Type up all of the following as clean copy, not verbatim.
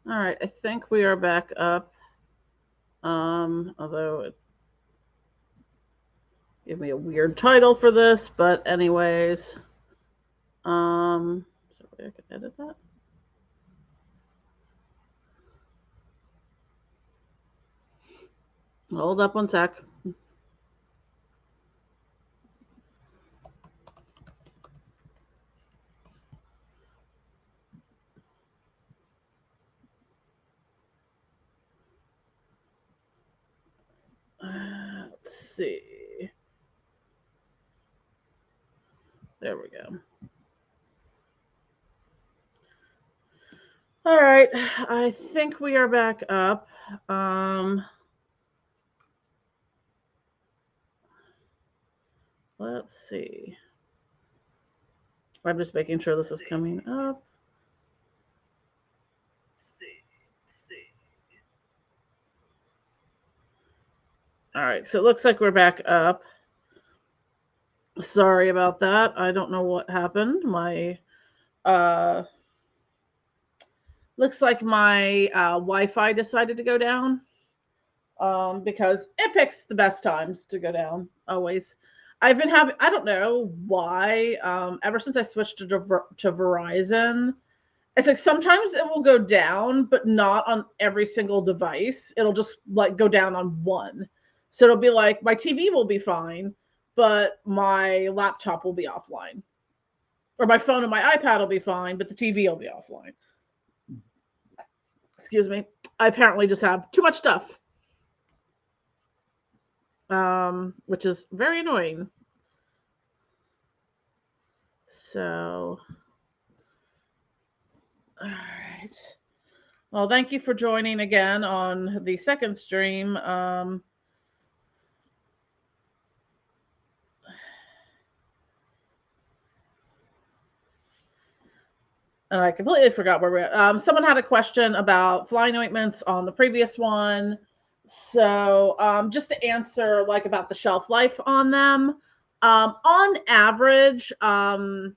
All right, I think we are back up. Although it gave me a weird title for this, but anyways, sorry, I can edit that. Hold up one sec. Let's see. There we go. All right, I think we are back up. Let's see. I'm just making sure this is coming up. All right, so it looks like we're back up. Sorry about that. I don't know what happened. My uh looks like my Wi-Fi decided to go down. Because it picks the best times to go down always. I've been having, I don't know why, ever since I switched to Verizon, it's like sometimes it will go down, but not on every single device. It'll just like go down on one. So it'll be like my TV will be fine, but my laptop will be offline. Or my phone and my iPad will be fine, but the TV will be offline. Excuse me. I apparently just have too much stuff, which is very annoying. So, all right. Well, thank you for joining again on the second stream. And I completely forgot where we're at. Someone had a question about flying ointments on the previous one. So, just to answer, like, about the shelf life on them, on average, the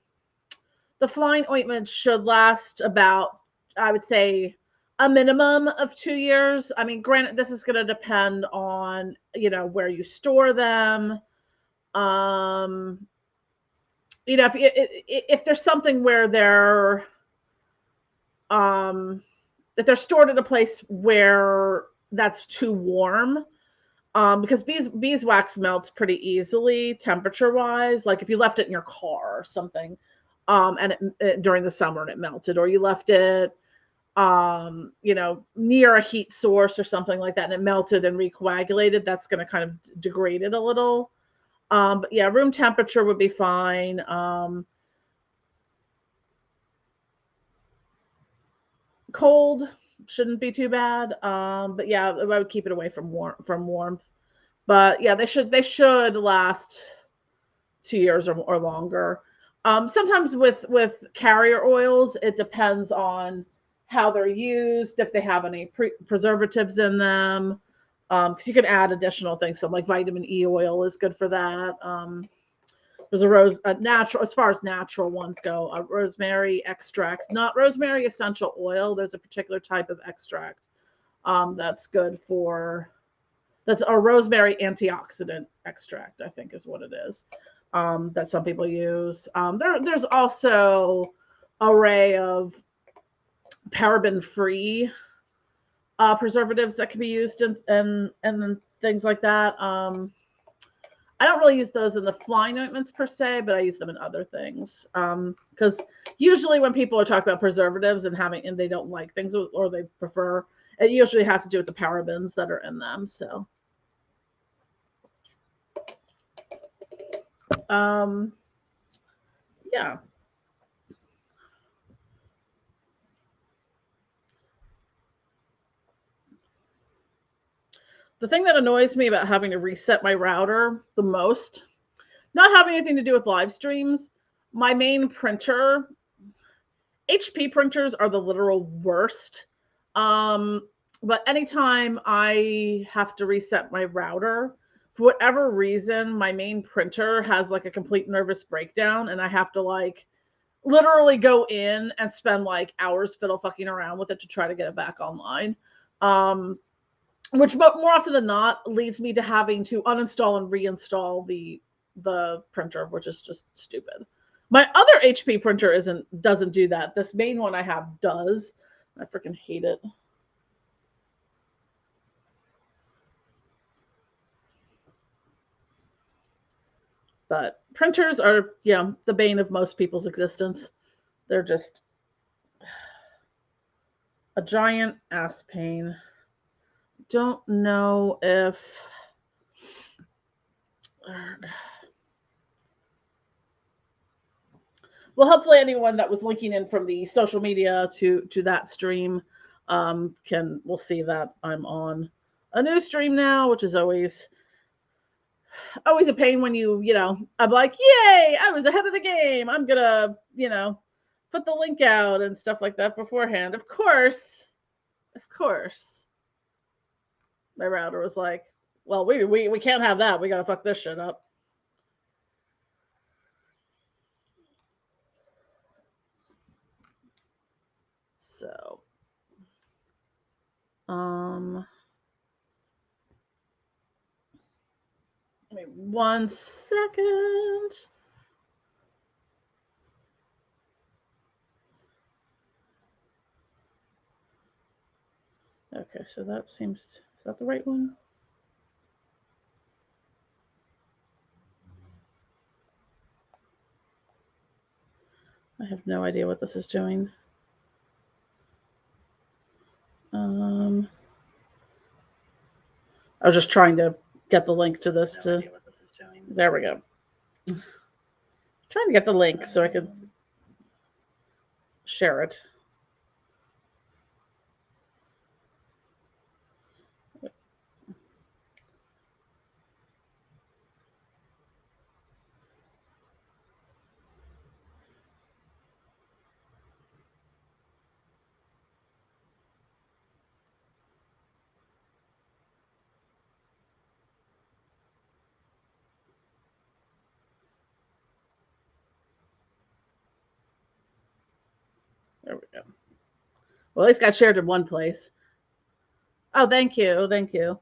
flying ointment should last about, I would say, a minimum of 2 years. I mean, granted, this is going to depend on, where you store them. Um, if there's something where um, if they're stored in a place where that's too warm, because beeswax melts pretty easily temperature wise. Like if you left it in your car or something, and during the summer and it melted, or you left it, near a heat source or something like that, and it melted and recoagulated, that's going to kind of degrade it a little. But yeah, room temperature would be fine. Cold shouldn't be too bad. But yeah, I would keep it away from warmth. But yeah, they should last 2 years or longer. Sometimes with carrier oils, it depends on how they're used, if they have any preservatives in them. Because you can add additional things. So like vitamin E oil is good for that. There's a natural, as far as natural ones go, a rosemary extract, not rosemary essential oil. There's a particular type of extract that's good for, that's a rosemary antioxidant extract, I think is what it is, that some people use. There's also array of paraben free preservatives that can be used and things like that. I don't really use those in the flying ointments per se, but I use them in other things. Because usually when people are talking about preservatives and they don't like things, or they prefer, it usually has to do with the parabens that are in them. So, um, yeah. The thing that annoys me about having to reset my router the most, not having anything to do with live streams, my main printer, HP printers are the literal worst. Um, but anytime I have to reset my router, for whatever reason, my main printer has like a complete nervous breakdown, and I have to like literally go in and spend like hours fiddle fucking around with it to try to get it back online. Um, which more often than not leads me to having to uninstall and reinstall the printer, which is just stupid. My other HP printer doesn't do that. This main one I have does. I freaking hate it. But printers are, yeah, the bane of most people's existence. They're just a giant ass pain. Don't know if well, hopefully anyone that was linking in from the social media to that stream will see that I'm on a new stream now, which is always a pain when I'm like, yay, I was ahead of the game. I'm gonna, put the link out and stuff like that beforehand. Of course, my router was like, well, we can't have that. We gotta fuck this shit up. So, give me 1 second. Okay, so is that the right one? I have no idea what this is doing. I was just trying to get the link to this. There we go. Trying to get the link so I could share it. There we go. Well, at least got shared in one place. Oh, thank you. Thank you.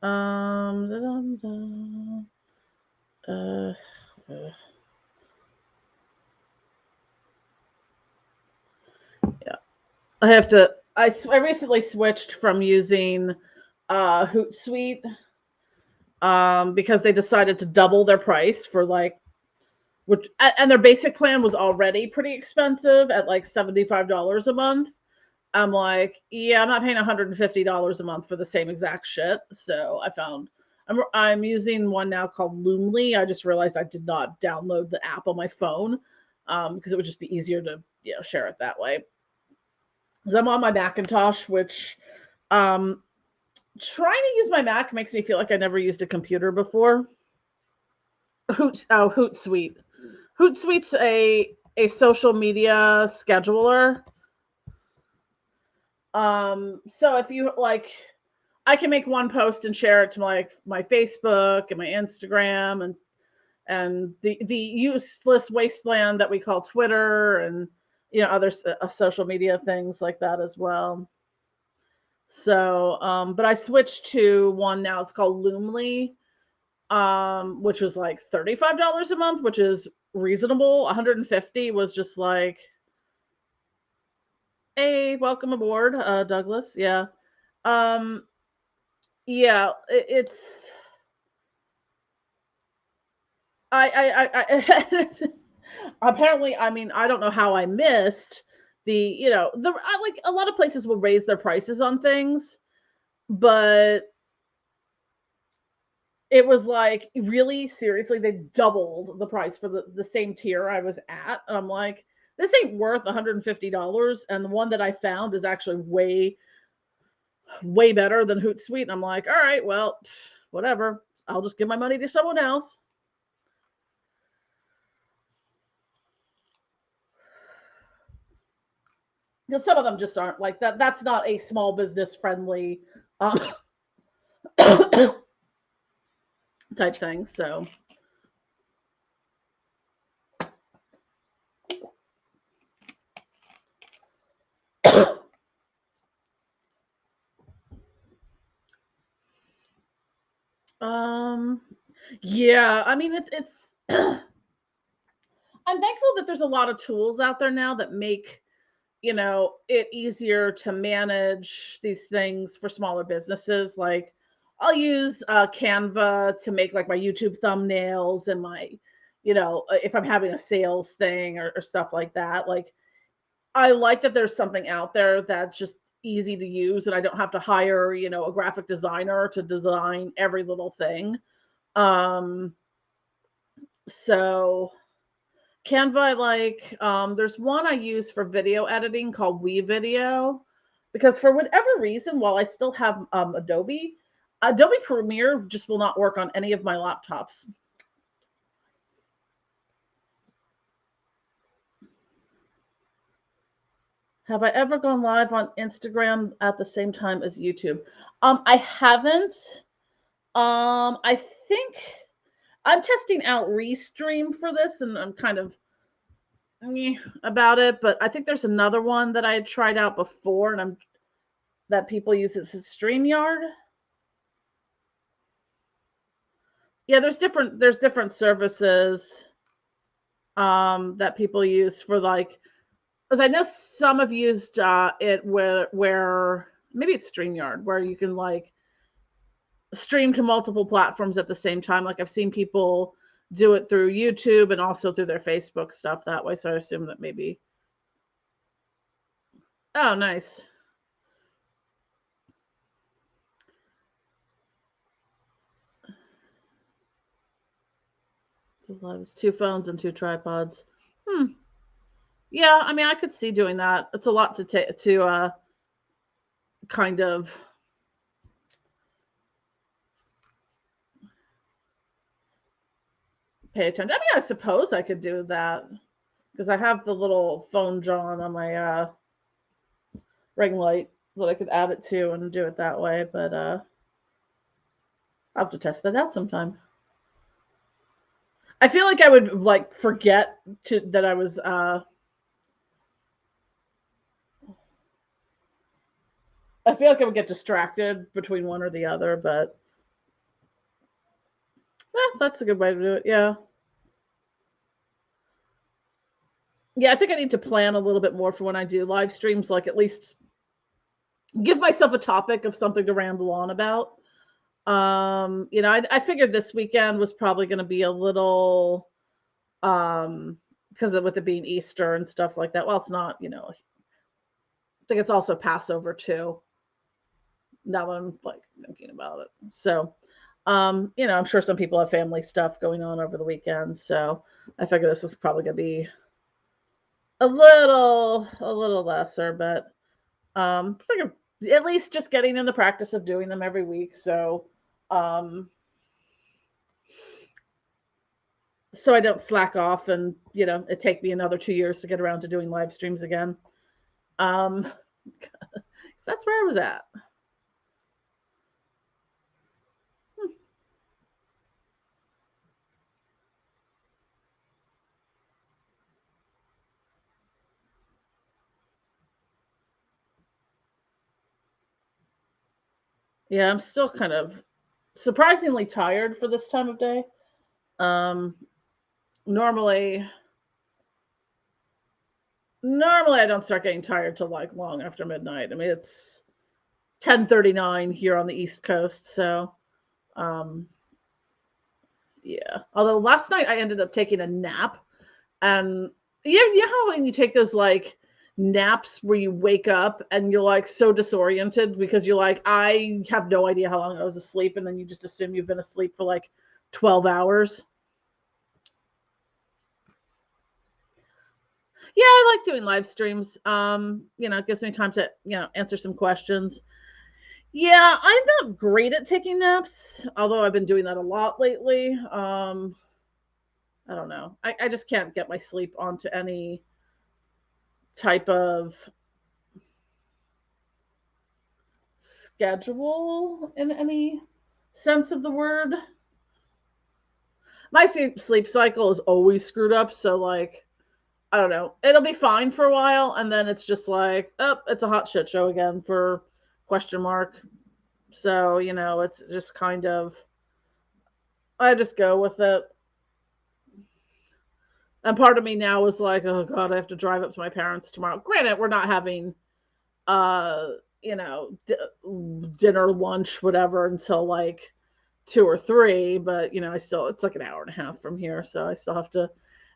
Yeah. I recently switched from using Hootsuite because they decided to double their price for and their basic plan was already pretty expensive at like $75 a month. I'm like, yeah, I'm not paying $150 a month for the same exact shit. So I'm using one now called Loomly. I just realized I did not download the app on my phone because it would just be easier to share it that way. Because I'm on my Macintosh, which trying to use my Mac makes me feel like I never used a computer before. Hootsuite. Hootsuite's a social media scheduler. So if you like, I can make one post and share it to my Facebook and my Instagram and the useless wasteland that we call Twitter and other social media things like that as well. So, but I switched to one now. It's called Loomly, which was like $35 a month, which is reasonable. 150 was just like, hey, welcome aboard, Douglas. Yeah. Yeah, it's I apparently, I mean, I don't know how I missed like a lot of places will raise their prices on things, but it was like, really seriously, they doubled the price for the same tier I was at. And I'm like, this ain't worth $150. And the one that I found is actually way, way better than Hootsuite. And I'm like, all right, well, whatever. I'll just give my money to someone else. because some of them just aren't like that. That's not a small business friendly um, type thing. So, um, yeah, I mean, it's I'm thankful that there's a lot of tools out there now that make, it easier to manage these things for smaller businesses. Like I'll use Canva to make like my YouTube thumbnails and my, if I'm having a sales thing or stuff like that. Like I like that there's something out there that's just easy to use and I don't have to hire, a graphic designer to design every little thing. Um, so Canva, I like. There's one I use for video editing called WeVideo, because for whatever reason, while I still have Adobe Premiere just will not work on any of my laptops. Have I ever gone live on Instagram at the same time as YouTube? I haven't. I think I'm testing out Restream for this, and I'm kind of about it, but I think there's another one that I had tried out before, and that people use as StreamYard. Yeah, there's different services that people use for like, because I know some have used it where maybe it's StreamYard where you can like stream to multiple platforms at the same time. Like I've seen people do it through YouTube and also through their Facebook stuff that way. So I assume that maybe. Oh, nice. It's 2 phones and 2 tripods. Yeah, I mean, I could see doing that. It's a lot to take to kind of pay attention. I mean, I suppose I could do that because I have the little phone John on my ring light that I could add it to and do it that way. But I'll have to test that out sometime. I feel like I would like forget that I was. I feel like I would get distracted between one or the other, but that's a good way to do it. Yeah. Yeah, I think I need to plan a little bit more for when I do live streams, like at least give myself a topic of something to ramble on about. I figured this weekend was probably going to be a little, because of with it being Easter and stuff like that. Well, it's not, I think it's also Passover too. Now that I'm like thinking about it. So, I'm sure some people have family stuff going on over the weekend. So I figure this was probably going to be a little lesser, but I figure at least just getting in the practice of doing them every week. So I don't slack off and, it take me another 2 years to get around to doing live streams again. Um, that's where I was at. Yeah, I'm still kind of surprisingly tired for this time of day. Um, normally, normally I don't start getting tired till like long after midnight. I mean, it's 10:39 here on the East Coast, so um, yeah. Although last night I ended up taking a nap, and you know how when you take those like naps where you wake up and you're like so disoriented because you're like, I have no idea how long I was asleep, and then you just assume you've been asleep for like 12 hours. Yeah, I like doing live streams. It gives me time to, answer some questions. Yeah, I'm not great at taking naps, although I've been doing that a lot lately. I don't know. I just can't get my sleep onto any type of schedule in any sense of the word. My sleep cycle is always screwed up, so like I don't know. It'll be fine for a while, and then it's just like, oh, it's a hot shit show again for question mark. So, you know, it's just kind of I just go with it. And part of me now is like, oh god, I have to drive up to my parents tomorrow. Granted, we're not having uh, you know, dinner, lunch, whatever until like 2 or 3, but you know, I still it's like an hour and a half from here, so I still have to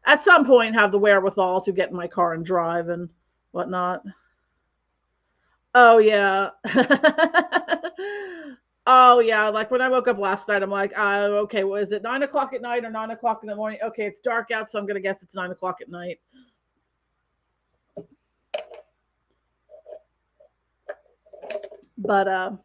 at some point have the wherewithal to get in my car and drive and whatnot. Oh yeah. Oh yeah, like when I woke up last night, I'm like, okay, well, is it 9 o'clock at night or 9 o'clock in the morning? Okay, it's dark out, so I'm gonna guess it's 9 o'clock at night. But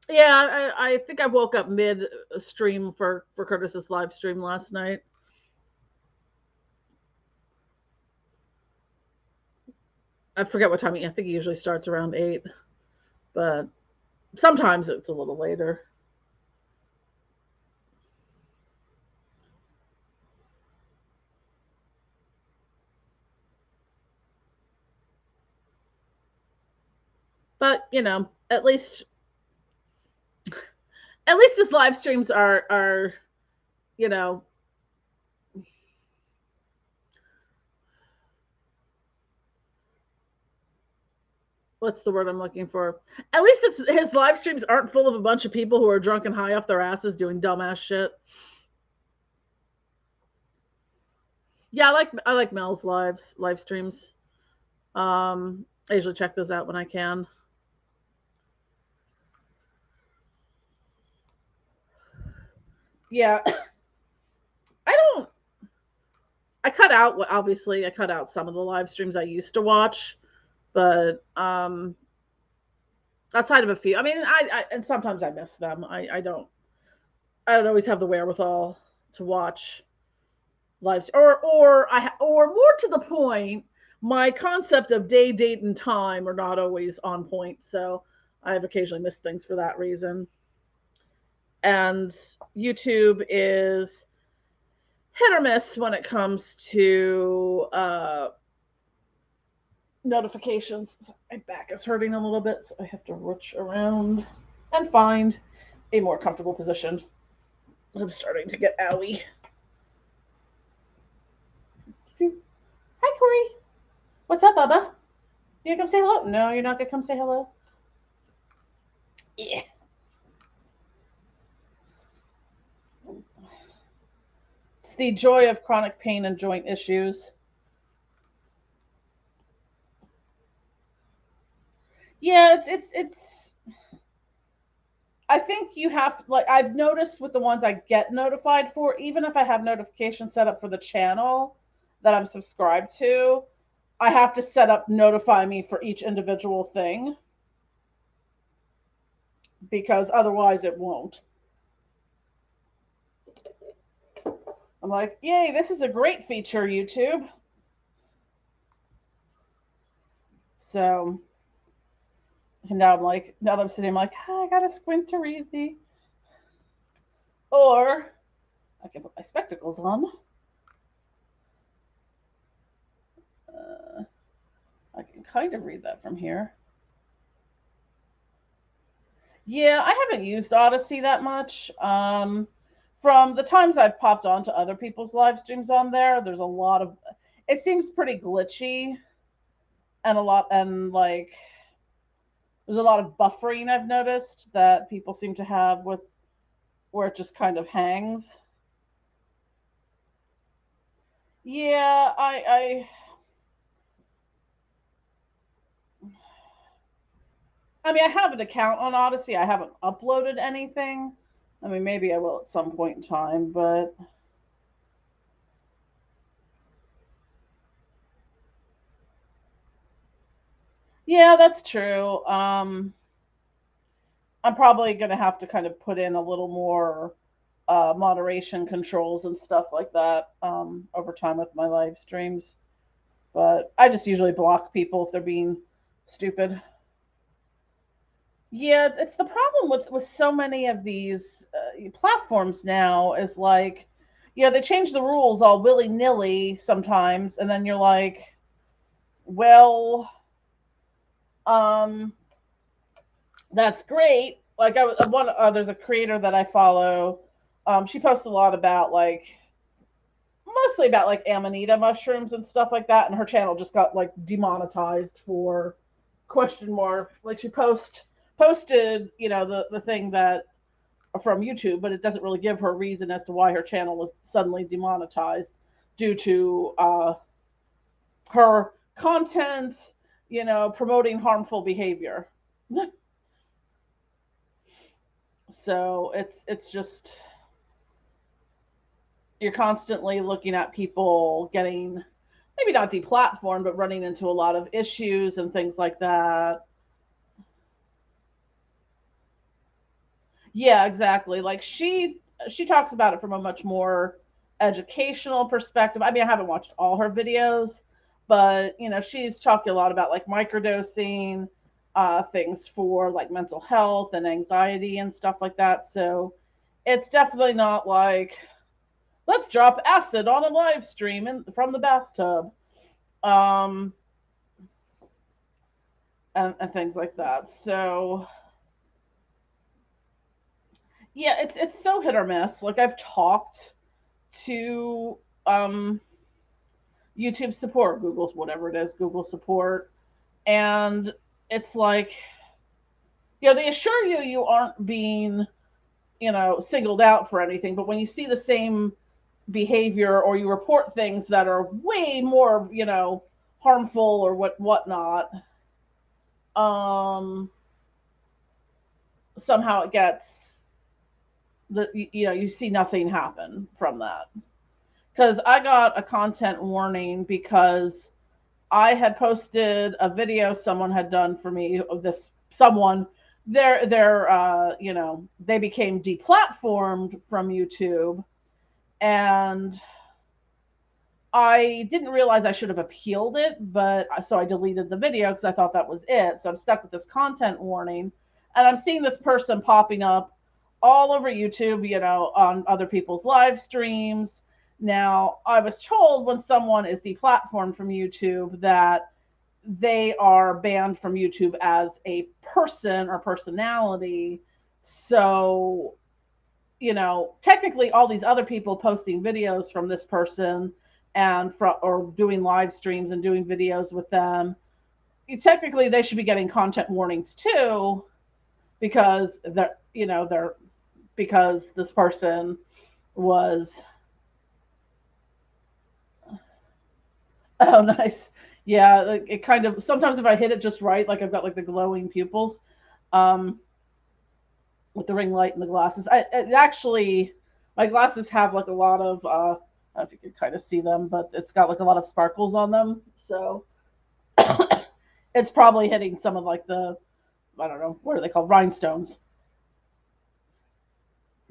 yeah, I think I woke up mid stream for Curtis's live stream last night. I forget what time. I think he usually starts around 8, but sometimes it's a little later. But you know, at least his live streams are you know what's the word I'm looking for? At least his live streams aren't full of a bunch of people who are drunk and high off their asses doing dumbass shit. Yeah, I like Mel's live streams. I usually check those out when I can. Yeah, I don't. I cut out some of the live streams I used to watch, but outside of a few, I mean, I and sometimes I miss them. I don't always have the wherewithal to watch live or more to the point, my concept of day, date, and time are not always on point. So I have occasionally missed things for that reason. And YouTube is hit or miss when it comes to notifications. My back is hurting a little bit, so I have to rush around and find a more comfortable position. I'm starting to get owie. Hi, Corey. What's up, Bubba? You gonna come say hello? No, you're not gonna come say hello. Yeah. It's the joy of chronic pain and joint issues. Yeah, it's I think you have like I've noticed with the ones I get notified for, even if I have notifications set up for the channel that I'm subscribed to, I have to set up notify me for each individual thing because otherwise it won't. I'm like, yay, this is a great feature, YouTube. So, and now I'm like, now that I'm sitting, I'm like, I gotta squint to read the. Or I can put my spectacles on. I can kind of read that from here. Yeah, I haven't used Odyssey that much. From the times I've popped onto other people's live streams on there, there's a lot of. It seems pretty glitchy, and like there's a lot of buffering I've noticed that people seem to have with where it just kind of hangs. Yeah, I mean, I have an account on Odyssey. I haven't uploaded anything. I mean, maybe I will at some point in time, but Yeah, that's true. I'm probably going to have to kind of put in a little more moderation controls and stuff like that over time with my live streams. But I just usually block people if they're being stupid. Yeah, it's the problem with so many of these platforms now is like, yeah, they change the rules all willy nilly sometimes, and then you're like, well, um, that's great. Like one, there's a creator that I follow. She posts a lot about like mostly about like amanita mushrooms and stuff like that, and her channel just got like demonetized for question mark. Like she posted, the thing that from YouTube, but it doesn't really give her a reason as to why her channel was suddenly demonetized due to her content, promoting harmful behavior. So it's just you're constantly looking at people getting maybe not deplatformed, but running into a lot of issues and things like that. Yeah, exactly. Like she talks about it from a much more educational perspective. I mean, I haven't watched all her videos, but she's talking a lot about like microdosing, things for like mental health and anxiety and stuff like that. So it's definitely not like let's drop acid on a live stream from the bathtub, um, and things like that. So yeah, it's so hit or miss. Like I've talked to um, YouTube support, Google's whatever it is, Google support, and it's like they assure you you aren't being singled out for anything, but when you see the same behavior or you report things that are way more harmful or whatnot, um, somehow it gets you see nothing happen from that. Because I got a content warning because I had posted a video someone had done for me of this someone they became deplatformed from YouTube, and I didn't realize I should have appealed it, but so I deleted the video because I thought that was it. So I'm stuck with this content warning, and I'm seeing this person popping up all over YouTube, on other people's live streams. Now, I was told when someone is deplatformed from YouTube that they are banned from YouTube as a person or personality. So, technically all these other people posting videos from this person and or doing live streams and doing videos with them, technically they should be getting content warnings too because they're because this person was oh nice. Yeah, like it kind of sometimes if I hit it just right, like I've got like the glowing pupils um with the ring light and the glasses. It actually my glasses have like a lot of I don't know if you can kind of see them, but it's got like a lot of sparkles on them. So it's probably hitting some of like the I don't know, what are they called, rhinestones.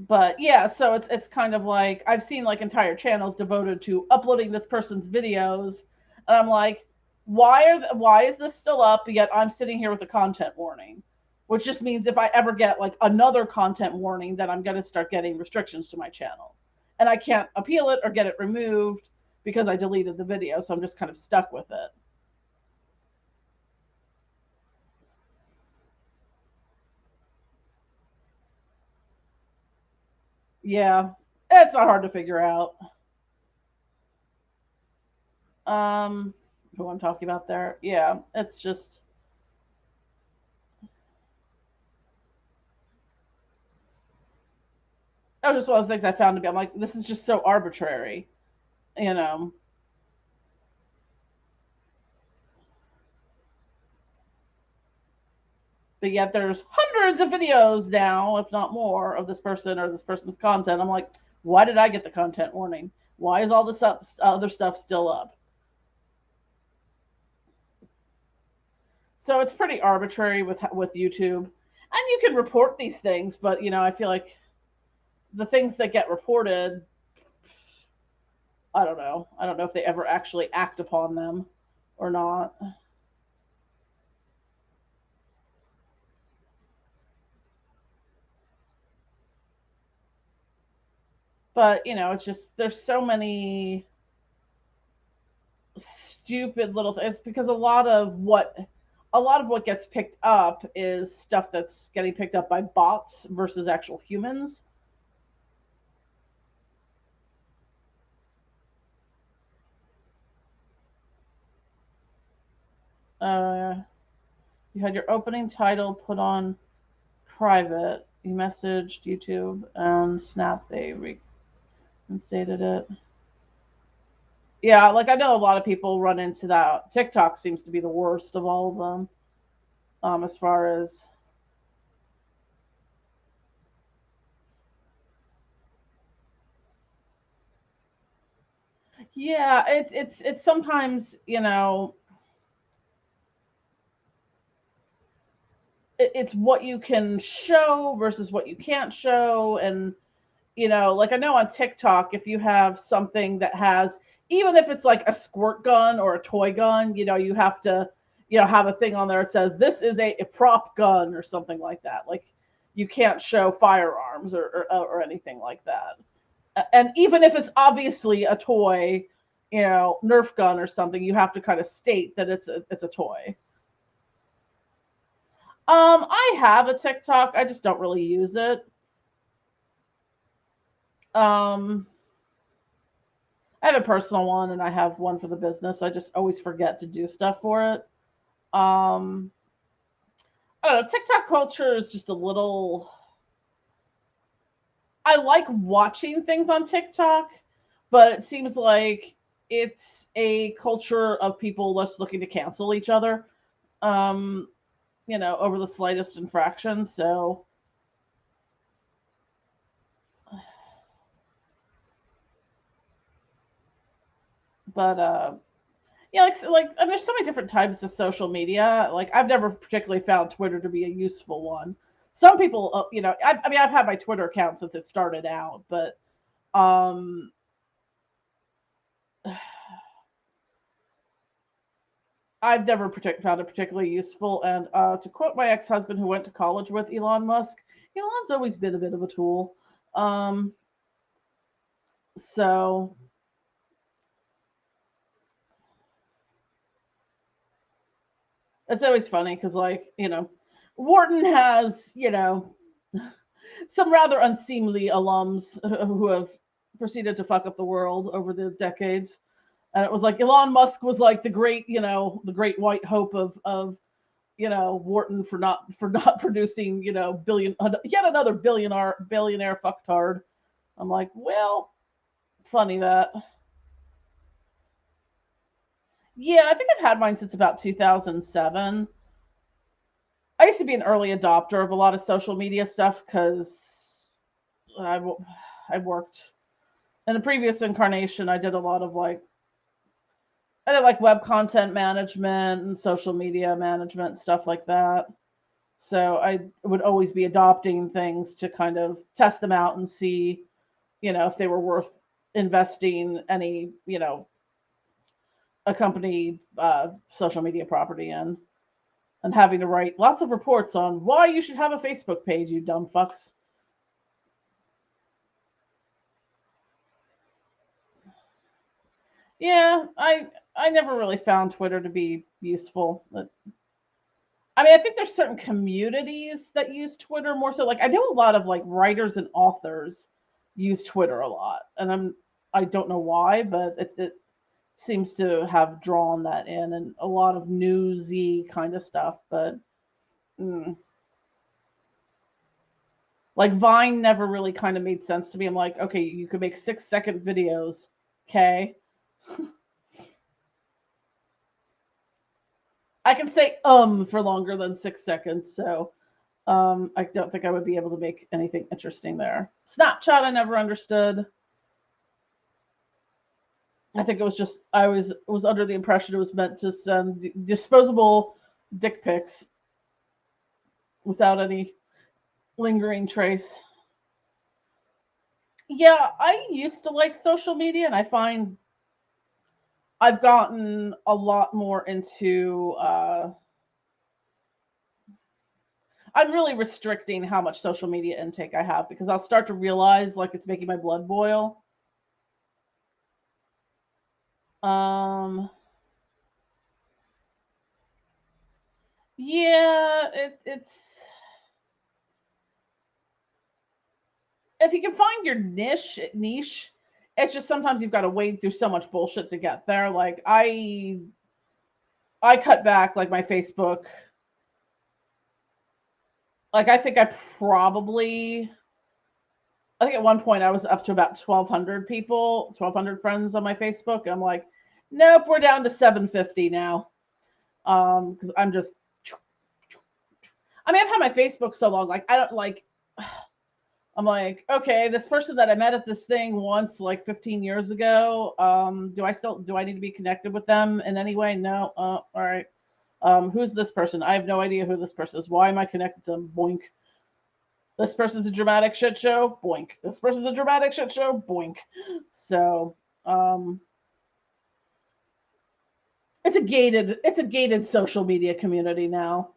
But yeah, so it's kind of like I've seen like entire channels devoted to uploading this person's videos, and I'm like, why is this still up? Yet I'm sitting here with a content warning, which just means if I ever get like another content warning, that I'm gonna start getting restrictions to my channel, and I can't appeal it or get it removed because I deleted the video, so I'm just kind of stuck with it. Yeah, it's not hard to figure out. Um, who I'm talking about there? Yeah, it's just that was just one of those things I found to be. I'm like, this is just so arbitrary, you know. But yet there's hundreds of videos now, if not more, of this person or this person's content. I'm like, why did I get the content warning? Why is all this other stuff still up? So it's pretty arbitrary with YouTube. And you can report these things, but I feel like the things that get reported, I don't know. I don't know if they ever actually act upon them or not. But, it's just there's so many stupid little things because a lot of what gets picked up is stuff that's getting picked up by bots versus actual humans. Uh, you had your opening title put on private. You messaged YouTube and Snap. They reinstated it. Yeah, like I know a lot of people run into that. TikTok seems to be the worst of all of them, as far as yeah, it's sometimes it's what you can show versus what you can't show, and like I know on TikTok, if you have something that has, even if it's like a squirt gun or a toy gun, you have to, have a thing on there that says this is a prop gun or something like that. Like you can't show firearms or anything like that. And even if it's obviously a toy, Nerf gun or something, you have to kind of state that it's a toy. I have a TikTok. I just don't really use it. Um, I have a personal one and I have one for the business. I just always forget to do stuff for it. Um, I don't know. TikTok culture is just a little. I like watching things on TikTok, but it seems like it's a culture of people just looking to cancel each other, um, over the slightest infraction. So, but yeah, like there's so many different types of social media. Like I've never particularly found Twitter to be a useful one. Some people, I mean, I've had my Twitter account since it started out, but um, I've never found it particularly useful. And to quote my ex-husband, who went to college with Elon Musk, Elon's always been a bit of a tool. Um, so it's always funny because, like, Wharton has, some rather unseemly alums who have proceeded to fuck up the world over the decades. And it was like Elon Musk was like the great white hope of Wharton for not producing yet another billionaire fucktard. I'm like, well, funny that. Yeah, I think I've had mine since about 2007. I used to be an early adopter of a lot of social media stuff because I, I worked in a previous incarnation. I did a lot of I did like web content management and social media management, stuff like that. So I would always be adopting things to kind of test them out and see, if they were worth investing any, a company social media property in, and having to write lots of reports on why you should have a Facebook page, you dumb fucks. Yeah, I never really found Twitter to be useful. I mean, I think there's certain communities that use Twitter more so. Like I know a lot of like writers and authors use Twitter a lot, and I don't know why, but it seems to have drawn that in, and a lot of newsy kind of stuff. But mm, like Vine never really kind of made sense to me. I'm like, okay, you could make 6-second videos, okay. I can say for longer than 6 seconds, so I don't think I would be able to make anything interesting there. Snapchat, I never understood. I think it was just I was under the impression it was meant to send disposable dick pics without any lingering trace. Yeah, I used to like social media, and I find I've gotten a lot more into. I'm really restricting how much social media intake I have because I'll start to realize like it's making my blood boil. Um, yeah, it's if you can find your niche, it's just sometimes you've got to wade through so much bullshit to get there. Like I cut back like my Facebook. Like I think at one point I was up to about 1,200 people, 1,200 friends on my Facebook, and I'm like, nope, we're down to 750 now. Because I'm just, I mean, I've had my Facebook so long, like I don't like. I'm like, okay, this person that I met at this thing once, like 15 years ago, do I need to be connected with them in any way? No. All right. Who's this person? I have no idea who this person is. Why am I connected to them? Boink. This person's a dramatic shit show. Boink. This person's a dramatic shit show. Boink. So, um, it's a gated social media community now.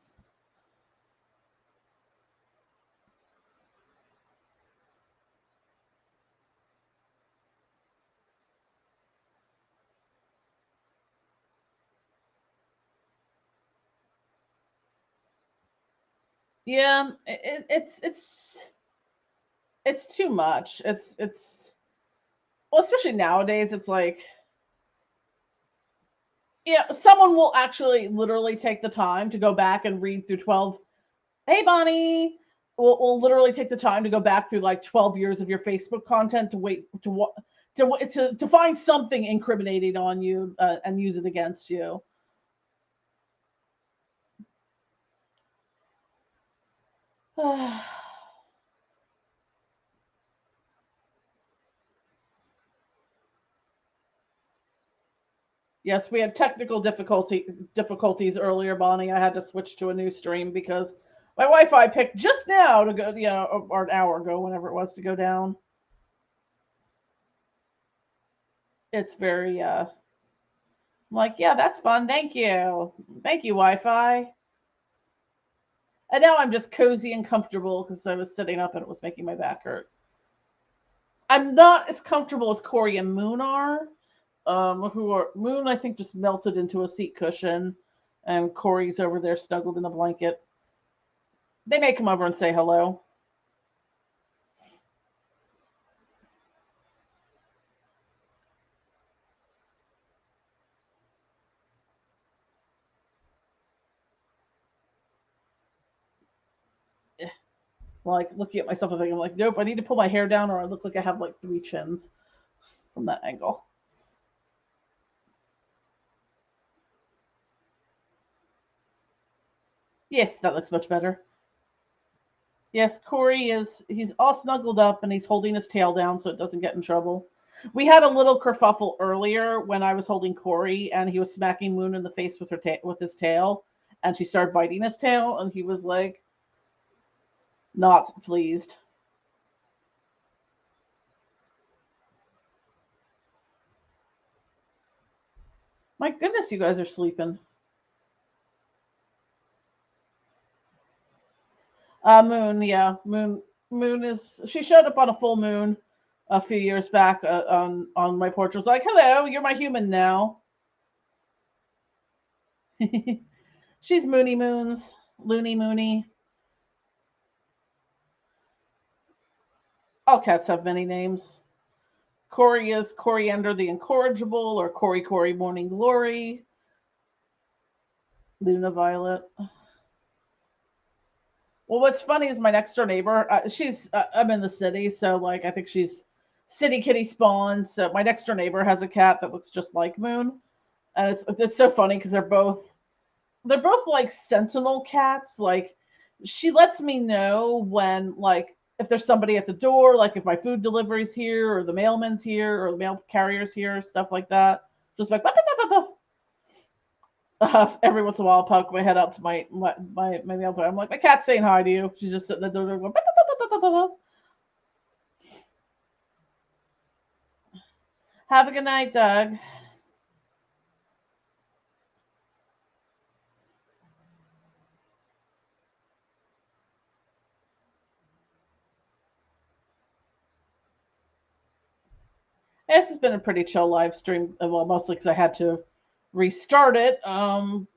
Yeah, it's too much. It's well, especially nowadays. It's like yeah, someone will actually literally take the time to go back and read through 12. Hey, Bonnie. Will literally take the time to go back through like 12 years of your Facebook content to wait to find something incriminating on you and use it against you. Yes, we had technical difficulties earlier, Bonnie. I had to switch to a new stream because my Wi-Fi picked just now to go, or an hour ago, whenever it was to go down. It's very like, yeah, that's fun. Thank you, Wi-Fi. And now I'm just cozy and comfortable because I was sitting up and it was making my back hurt. I'm not as comfortable as Corey and Moon are. Who are Moon? I think just melted into a seat cushion, and Corey's over there snuggled in a blanket. They may come over and say hello. Like looking at myself and thinking, like, nope, I need to pull my hair down, or I look like I have like three chins from that angle. Yes, that looks much better. Yes, Corey he's all snuggled up and he's holding his tail down so it doesn't get in trouble. We had a little kerfuffle earlier when I was holding Corey and he was smacking Moon in the face with with his tail, and she started biting his tail, and he was like not pleased. My goodness, you guys are sleeping. Moon, yeah, Moon is. She showed up on a full moon a few years back on my porch. Was like, "Hello, you're my human now." She's Moony Moons, Loony Moony. All cats have many names. Corey is Coriander the Incorrigible, or Cory Morning Glory. Luna Violet. Well, what's funny is my next door neighbor. I'm in the city, so like I think she's city kitty spawn. So my next door neighbor has a cat that looks just like Moon, and it's so funny because they're both like sentinel cats. Like she lets me know when like if there's somebody at the door, like if my food delivery's here or the mailman's here or the mail carrier's here, stuff like that. Just like bah, bah, bah, bah, bah. Every once in a while, I'll poke my head out to my mailbox. I'm like, my cat's saying hi to you. She's just sitting at the door going, "Bah, bah, bah, bah, bah, bah." Have a good night, Doug. This has been a pretty chill live stream. Well, mostly because I had to restart it. But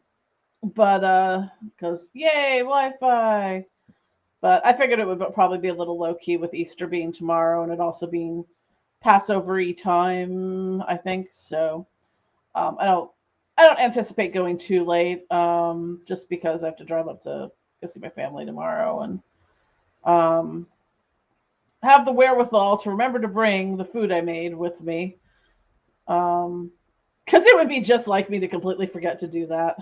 because yay, Wi-Fi. But I figured it would probably be a little low key with Easter being tomorrow and it also being Passover-y time, I think. So I don't anticipate going too late. Just because I have to drive up to go see my family tomorrow and um have the wherewithal to remember to bring the food I made with me. Because it would be just like me to completely forget to do that.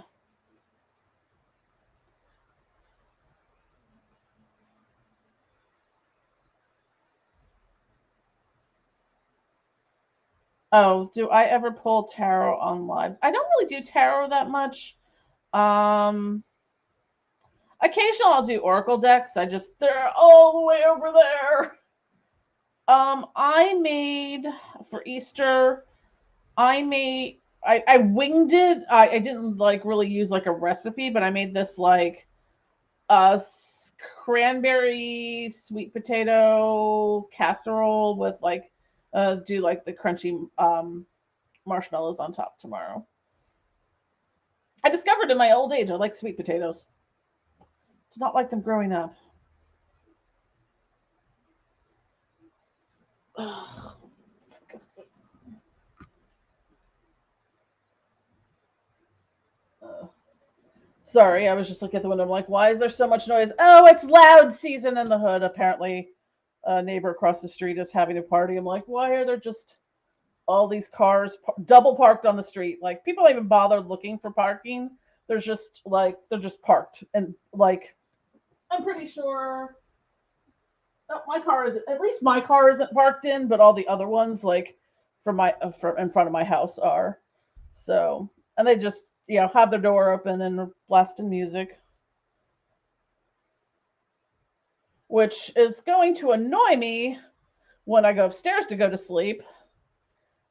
Oh, do I ever pull tarot on lives? I don't really do tarot that much. Um, Occasionally I'll do oracle decks. They're all the way over there. I made for Easter. I winged it. I didn't like really use like a recipe, but I made this like uh cranberry sweet potato casserole with like do like the crunchy marshmallows on top tomorrow. I discovered in my old age I like sweet potatoes. Did not like them growing up. Ugh. Uh, Sorry, I was just looking at the window. I'm like, why is there so much noise? Oh, it's loud season in the hood. Apparently, a neighbor across the street is having a party. I'm like, why are there just all these cars double parked on the street? Like, people don't even bother looking for parking. They're just parked. And like, I'm pretty sure my car is at least my car isn't parked in, but all the other ones like from in front of my house are. So, and they just have their door open and are blasting music, which is going to annoy me when I go upstairs to go to sleep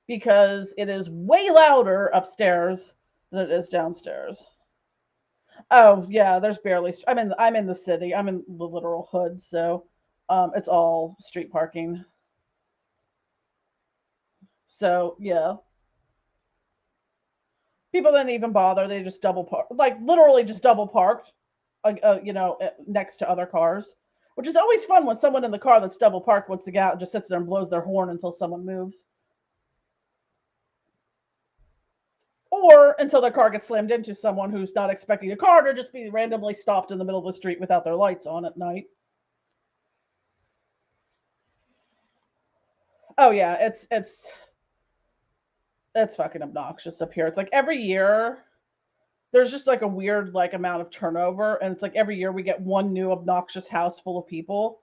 because it is way louder upstairs than it is downstairs. Oh yeah, there's barely. I'm in the city. I'm in the literal hood, so it's all street parking. So yeah, people didn't even bother. They just double park, like literally just double parked, next to other cars, which is always fun when someone in the car that's double parked wants to get out and just sits there and blows their horn until someone moves, or until their car gets slammed into someone who's not expecting a car to just be randomly stopped in the middle of the street without their lights on at night. Oh yeah, it's fucking obnoxious up here. It's like every year there's just like a weird like amount of turnover, and it's like every year we get one new obnoxious house full of people.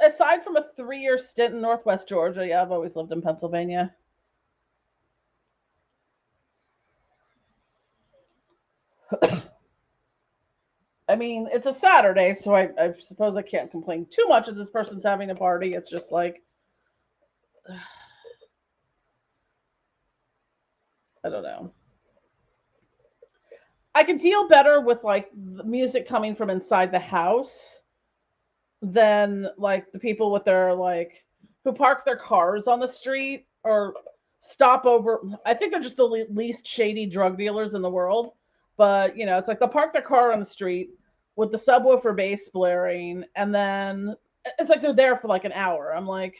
Aside from a 3-year stint in Northwest Georgia, yeah, I've always lived in Pennsylvania. I mean, it's a Saturday, so I suppose I can't complain too much if this person's having a party. It's just like, I don't know. I can deal better with like the music coming from inside the house than like the people with their like who park their cars on the street or stop over. I think they're just the least shady drug dealers in the world. But it's like they'll park their car on the street with the subwoofer bass blaring, and then it's like they're there for like an hour. I'm like,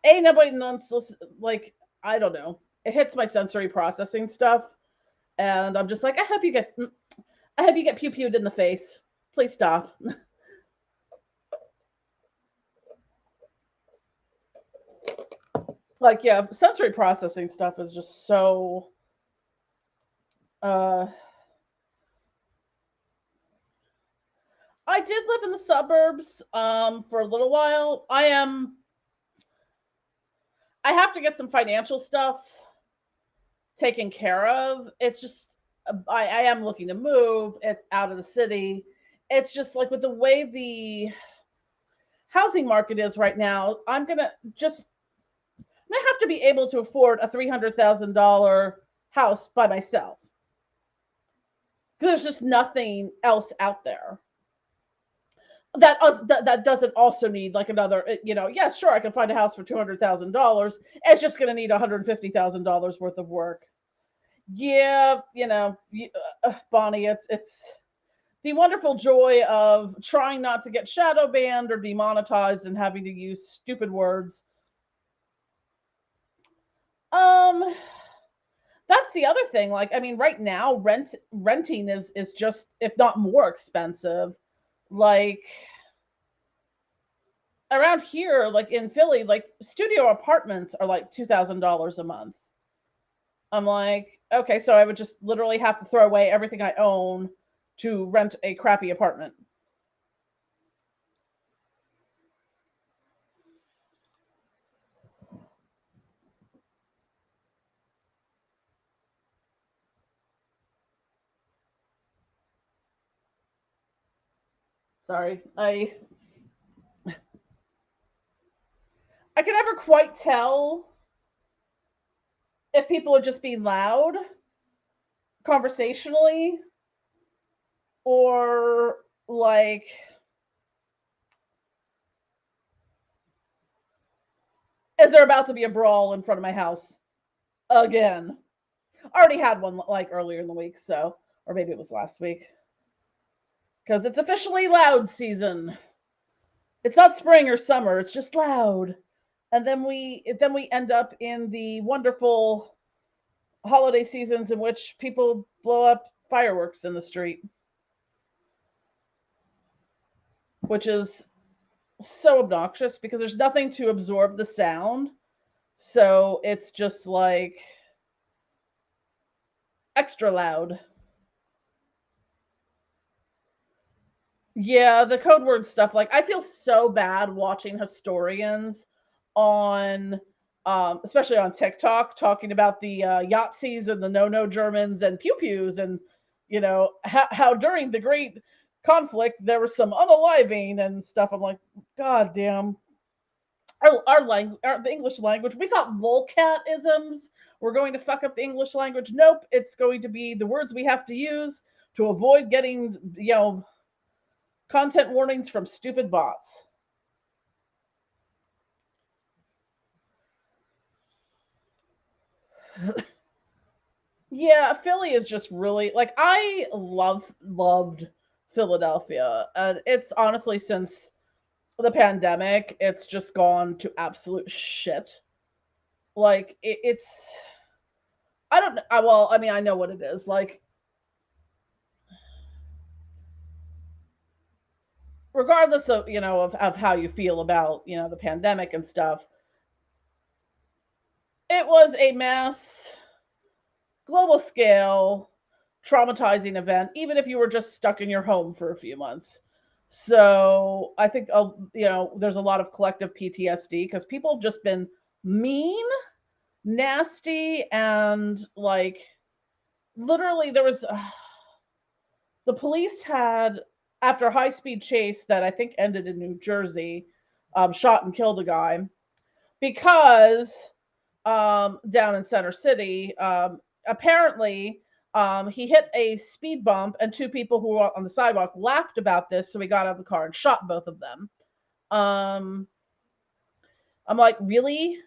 hey, nobody wants like I don't know. It hits my sensory processing stuff, and I'm just like, I hope you get pew pewed in the face. Please stop. Like yeah, sensory processing stuff is just so uh I did live in the suburbs for a little while. I have to get some financial stuff taken care of. It's just I am looking to move it out of the city. It's just like with the way the housing market is right now, I have to be able to afford a $300,000 house by myself. There's just nothing else out there that doesn't also need like another. Yeah, sure, I can find a house for $200,000. It's just going to need $150,000 worth of work. Yeah, Bonnie, it's the wonderful joy of trying not to get shadow banned or demonetized and having to use stupid words. Um, that's the other thing. Like, I mean, right now, renting is just, if not more expensive. Like around here, like in Philly, like studio apartments are like $2,000 a month. I'm like, okay, so I would just literally have to throw away everything I own to rent a crappy apartment. Sorry, I can never quite tell if people are just being loud conversationally or like is there about to be a brawl in front of my house again? I already had one like earlier in the week, so or maybe it was last week because it's officially loud season. It's not spring or summer; it's just loud. And then we end up in the wonderful holiday seasons in which people blow up fireworks in the street, which is so obnoxious because there's nothing to absorb the sound. So it's just like extra loud. Yeah, the code word stuff. Like, I feel so bad watching historians on, especially on TikTok, talking about the Yahtzees and the no Germans and pew pews, and how during the Great Conflict there was some unaliving and stuff. I'm like, God damn. Our language, the English language. We thought lolcatisms were going to fuck up the English language. Nope, it's going to be the words we have to use to avoid getting content warnings from stupid bots. Yeah, Philly is just really like I loved Philadelphia, and it's honestly since the pandemic, it's just gone to absolute shit. Like it's I don't know. Well, I mean, I know what it is. Like, regardless of of how you feel about the pandemic and stuff, it was a mass global scale traumatizing event, even if you were just stuck in your home for a few months. So I think there's a lot of collective PTSD because people have just been mean, nasty, and like literally there was the police had, after a high speed chase that I think ended in New Jersey, shot and killed a guy because down in Center City, apparently he hit a speed bump and two people who were on the sidewalk laughed about this, so he got out of the car and shot both of them. Um, I'm like, really?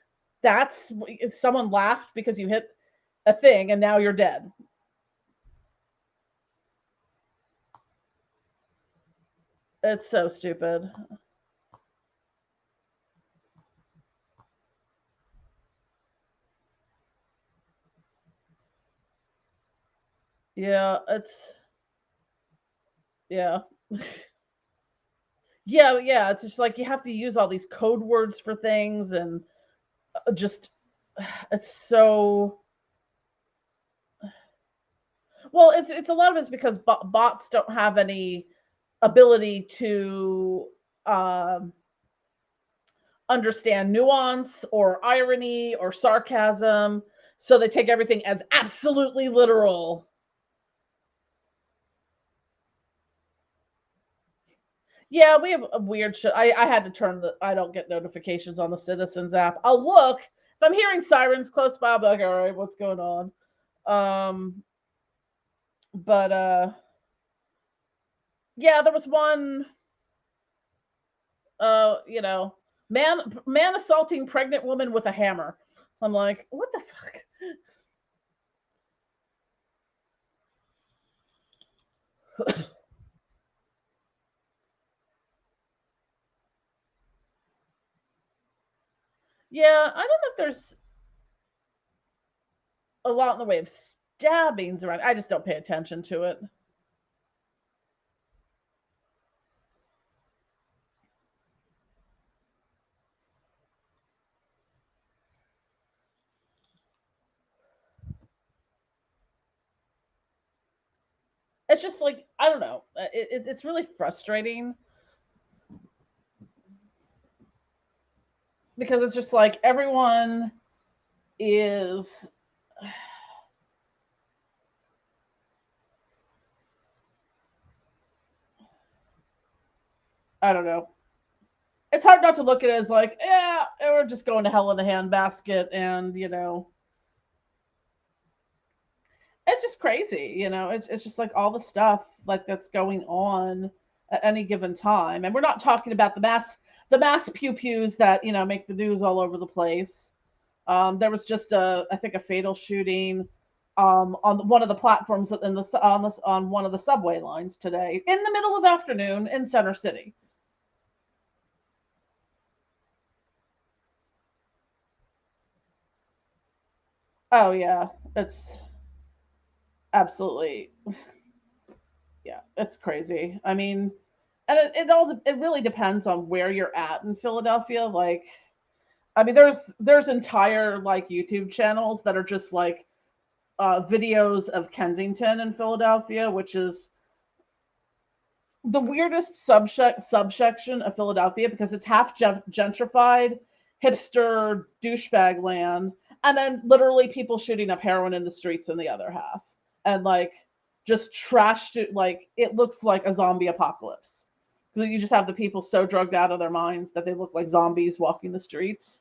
That's someone laughed because you hit a thing and now you're dead. It's so stupid. Yeah, it's yeah. Yeah, it's just like you have to use all these code words for things and just it's so well, it's a lot of it's because bots don't have any ability to um, understand nuance or irony or sarcasm. So they take everything as absolutely literal. Yeah, we have a weird shit. I had to turn the. I don't get notifications on the Citizens app. I'll look if I'm hearing sirens close by. I'll be like, all right, what's going on? Um, but yeah, there was one. You know, man assaulting pregnant woman with a hammer. I'm like, what the fuck? Yeah, I don't know if there's a lot in the way of stabbings around. I just don't pay attention to it. It's just like I don't know. It's really frustrating because it's just like everyone is. I don't know. It's hard not to look at it as like, yeah, we're just going to hell in a handbasket, and it's just crazy. It's just like all the stuff like that's going on at any given time, and we're not talking about the mass pew pews that make the news all over the place. There was just I think a fatal shooting on one of the platforms on one of the subway lines today in the middle of the afternoon in Center City. Oh yeah, it's absolutely, yeah, it's crazy. I mean, and it really depends on where you're at in Philadelphia. Like, I mean, there's entire like YouTube channels that are just like videos of Kensington in Philadelphia, which is the weirdest subsection of Philadelphia because it's half gentrified, hipster douchebag land, and then literally people shooting up heroin in the streets in the other half, and like just trashed it. Like it looks like a zombie apocalypse because you just have the people so drugged out of their minds that they look like zombies walking the streets.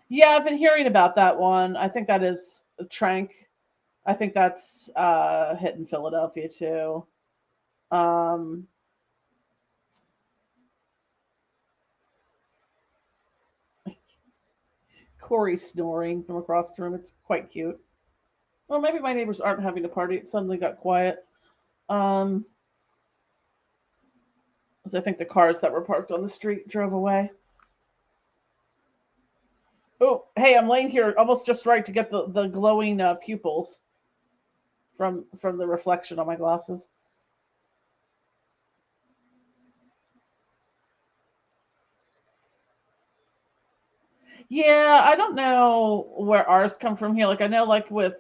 Yeah, I've been hearing about that one. I think that is a Trank. I think that's hit in Philadelphia too. Um, Corey snoring from across the room. It's quite cute. Well, maybe my neighbors aren't having a party. It suddenly got quiet. Um, because I think the cars that were parked on the street drove away. Oh, hey, I'm laying here almost just right to get the glowing pupils from the reflection on my glasses. Yeah, I don't know where ours come from here. Like I know, like with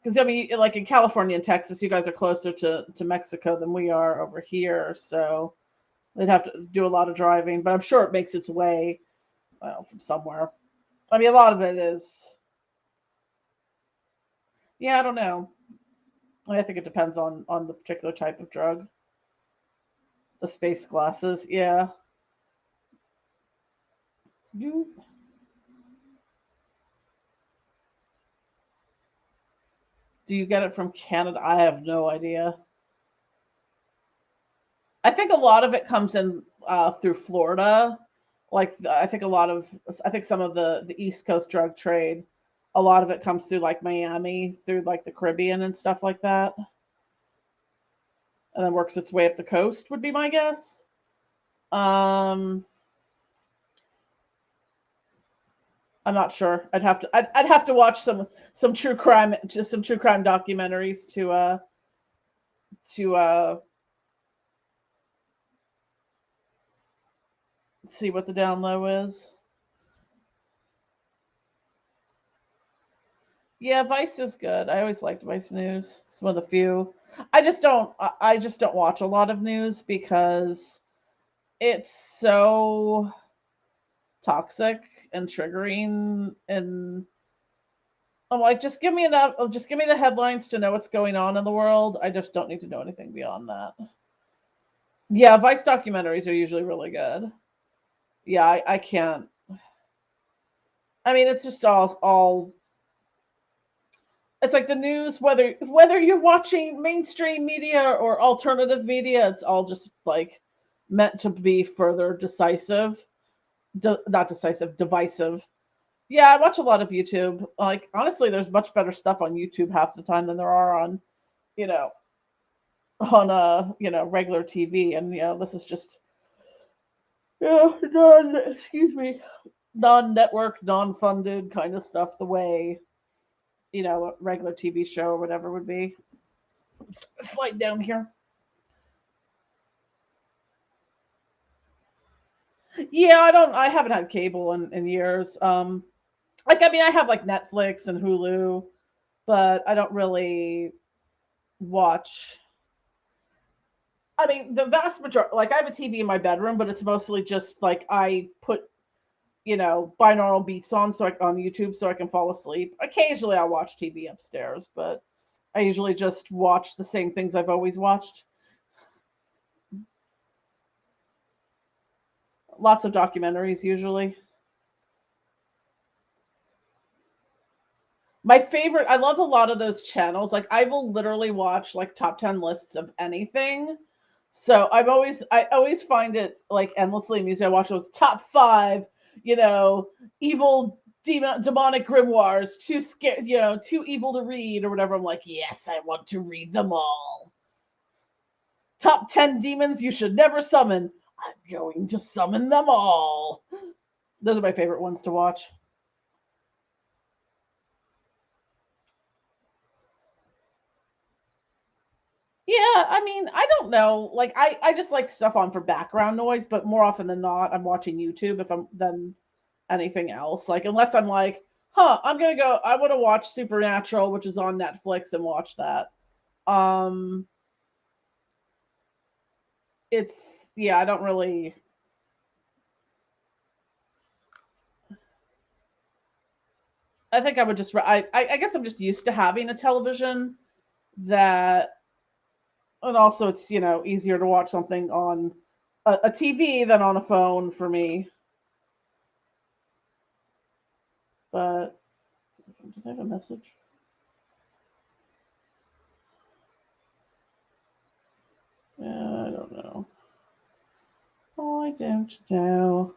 because I mean, like in California and Texas, you guys are closer to Mexico than we are over here, so they'd have to do a lot of driving. But I'm sure it makes its way from somewhere. I mean, a lot of it is. Yeah, I don't know. I think it depends on the particular type of drug. The space glasses, yeah. You do you get it from Canada? I have no idea. I think a lot of it comes in through Florida. Like I think some of the East Coast drug trade, a lot of it comes through like Miami, through like the Caribbean and stuff like that, and then works its way up the coast. Would be my guess. Um, I'm not sure. I'd have to watch some true crime, just some true crime documentaries to see what the down low is. Yeah, Vice is good. I always liked Vice News. It's one of the few. I just don't watch a lot of news because it's so toxic and triggering, and I'm like, just give me the headlines to know what's going on in the world. I just don't need to know anything beyond that. Yeah, Vice documentaries are usually really good. Yeah, I can't. I mean, it's just all it's like the news, whether you're watching mainstream media or alternative media, it's all just like meant to be further decisive, not decisive, divisive. Yeah, I watch a lot of YouTube. Like honestly, there's much better stuff on YouTube half the time than there are on, you know, regular TV. And this is just excuse me, non-network, non-funded kind of stuff. The way a regular TV show or whatever would be. Slide down here. Yeah, I haven't had cable in years. Like I mean, I have like Netflix and Hulu, but I don't really watch. I mean, the vast majority, like I have a TV in my bedroom, but it's mostly just like I put binaural beats on on YouTube so I can fall asleep. Occasionally, I watch TV upstairs, but I usually just watch the same things I've always watched. Lots of documentaries usually. My favorite, I love a lot of those channels. Like I will literally watch like top 10 lists of anything. So I always find it like endlessly amusing. I watch those top five, you know, evil demonic grimoires, too scared, too evil to read or whatever. I'm like, yes, I want to read them all. Top 10 demons you should never summon. I'm going to summon them all. Those are my favorite ones to watch. Yeah, I mean, I don't know. Like I just like stuff on for background noise, but more often than not, I'm watching YouTube if I'm than anything else. Like unless I'm like, I'm gonna go. I want to watch Supernatural, which is on Netflix, and watch that. Um, it's yeah, I don't really. I think I would just. I guess I'm just used to having a television that, and also it's easier to watch something on a TV than on a phone for me. But did I have a message? I don't know. Oh, I don't know.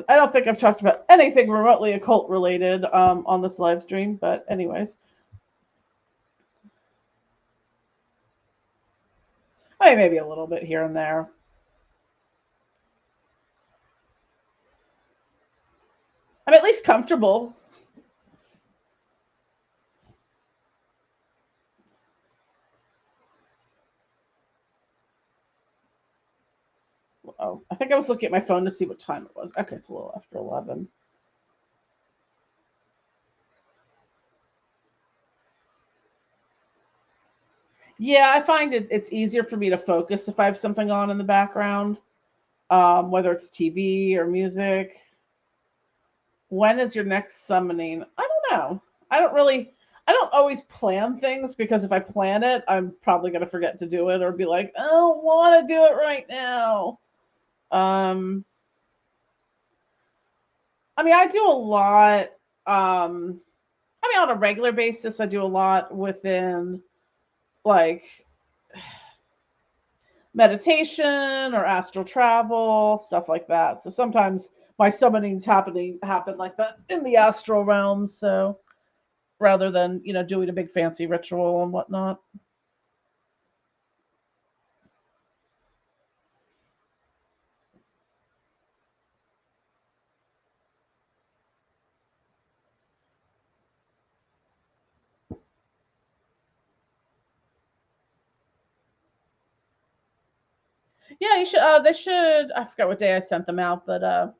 I don't think I've talked about anything remotely occult related on this live stream, but anyways, I mean, maybe a little bit here and there. I'm at least comfortable. Oh, I think I was looking at my phone to see what time it was. Okay, it's a little after 11. Yeah, I find it's easier for me to focus if I have something on in the background, whether it's TV or music. When is your next summoning? I don't know. I don't always plan things because if I plan it, I'm probably going to forget to do it or be like, I don't want to do it right now. Um, I mean, I do a lot. I mean, on a regular basis, I do a lot within like meditation or astral travel, stuff like that. So sometimes my summonings happen like that in the astral realm. So rather than doing a big fancy ritual and whatnot. Yeah, you should. They should. I forgot what day I sent them out, but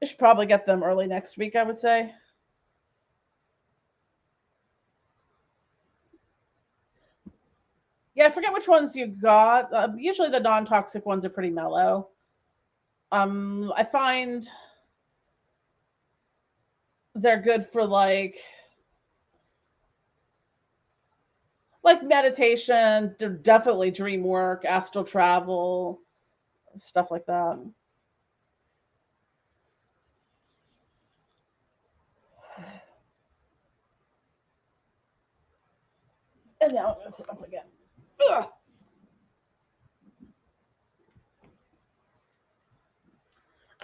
you should probably get them early next week, I would say. Yeah, I forget which ones you got. Usually the non-toxic ones are pretty mellow. I find they're good for like meditation, definitely dream work, astral travel, stuff like that. And now I'm gonna sit up again. Ugh.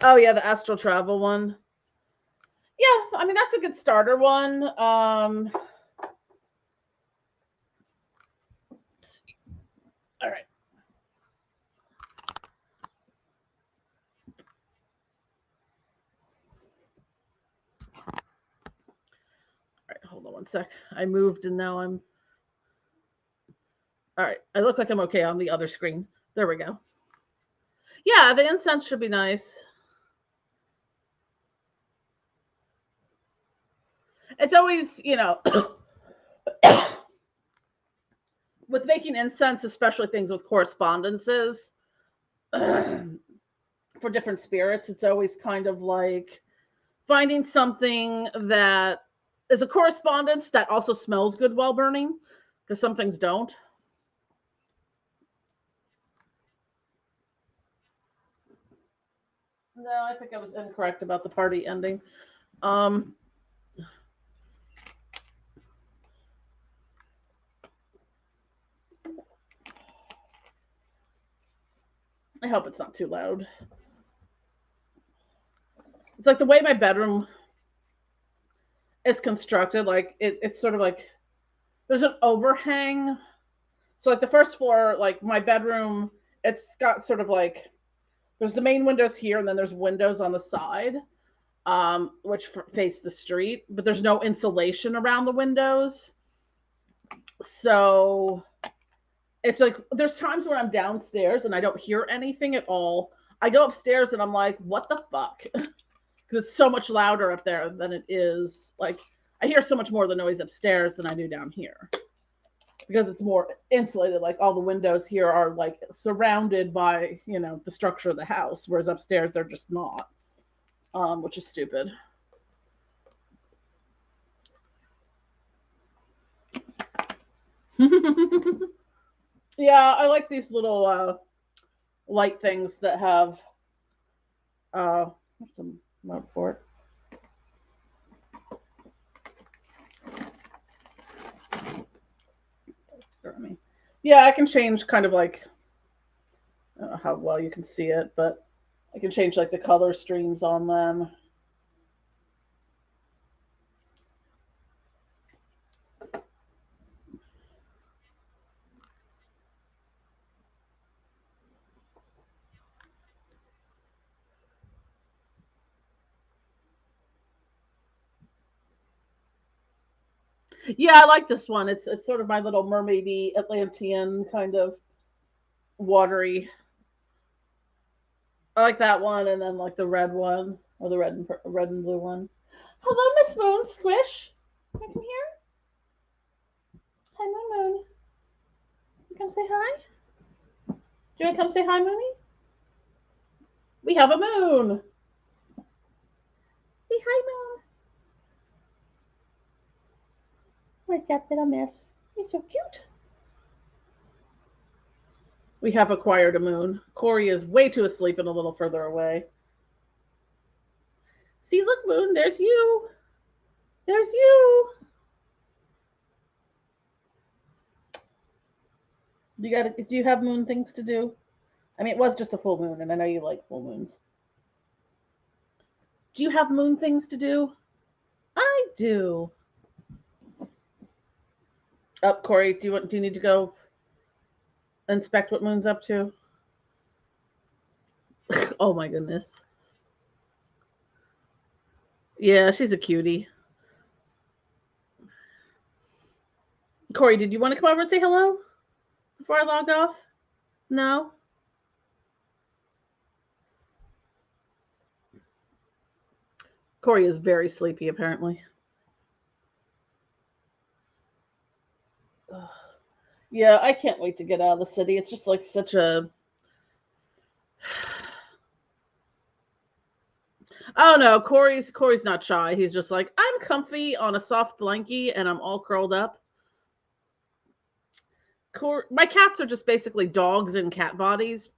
Oh yeah, the astral travel one. Yeah, I mean that's a good starter one. All right. All right, hold on one sec. I moved and now I'm all right. I look like I'm okay on the other screen. There we go. Yeah, the incense should be nice. It's always, with making incense, especially things with correspondences for different spirits, it's always kind of like finding something that is a correspondence that also smells good while burning, because some things don't. No, I think I was incorrect about the party ending. Um, I hope it's not too loud. It's like the way my bedroom is constructed, like it's sort of like there's an overhang. So like the first floor, like my bedroom, it's got sort of like there's the main windows here, and then there's windows on the side, which face the street, but there's no insulation around the windows. So it's like there's times when I'm downstairs and I don't hear anything at all. I go upstairs and I'm like, what the fuck? Because it's so much louder up there than it is. Like, I hear so much more of the noise upstairs than I do down here because it's more insulated. Like, all the windows here are like surrounded by, the structure of the house, whereas upstairs they're just not, which is stupid. Yeah, I like these little light things that have some mode for it. Yeah, I can change kind of like I don't know how well you can see it, but I can change like the color streams on them. Yeah, I like this one. It's sort of my little mermaidy Atlantean kind of watery. I like that one, and then like the red one or the red and blue one. Hello, Miss Moon Squish. Can I come here? Hi, Moon Moon. You come say hi. Do you want to come say hi, Moony? We have a moon. Say hi, Moon. What's up, little miss? You're so cute. We have acquired a moon. Corey is way too asleep and a little further away. See, look, Moon, there's you. There's you. Do you have moon things to do? I mean, it was just a full moon, and I know you like full moons. Do you have moon things to do? I do. Up, Corey. Do you need to go inspect what Moon's up to? Oh my goodness. Yeah, she's a cutie. Corey, did you want to come over and say hello before I log off? No. Corey is very sleepy, apparently. Ugh. Yeah, I can't wait to get out of the city. It's just like such a. Oh no, Corey's not shy. He's just like, I'm comfy on a soft blankie and I'm all curled up. My cats are just basically dogs in cat bodies.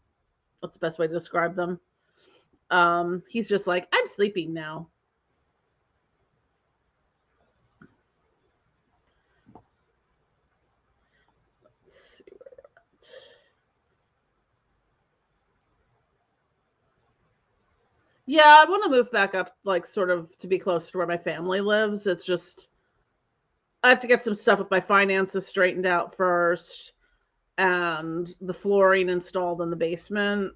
That's the best way to describe them. He's just like, I'm sleeping now. Let's see where we're at. Yeah, I want to move back up, like sort of to be closer to where my family lives. It's just I have to get some stuff with my finances straightened out first, and the flooring installed in the basement.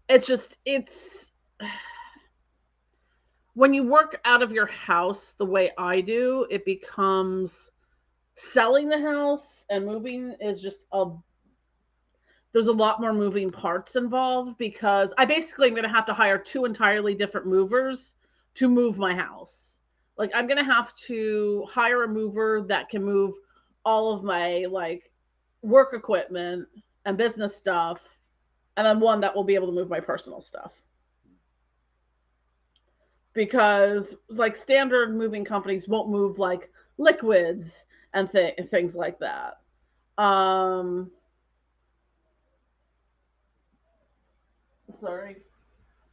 It's when you work out of your house the way I do, it becomes selling the house and moving is just a there's a lot more moving parts involved because I basically am going to have to hire two entirely different movers to move my house. Like I'm going to have to hire a mover that can move all of my like work equipment and business stuff and then one that will be able to move my personal stuff. Because like standard moving companies won't move like liquids and things like that. Um sorry.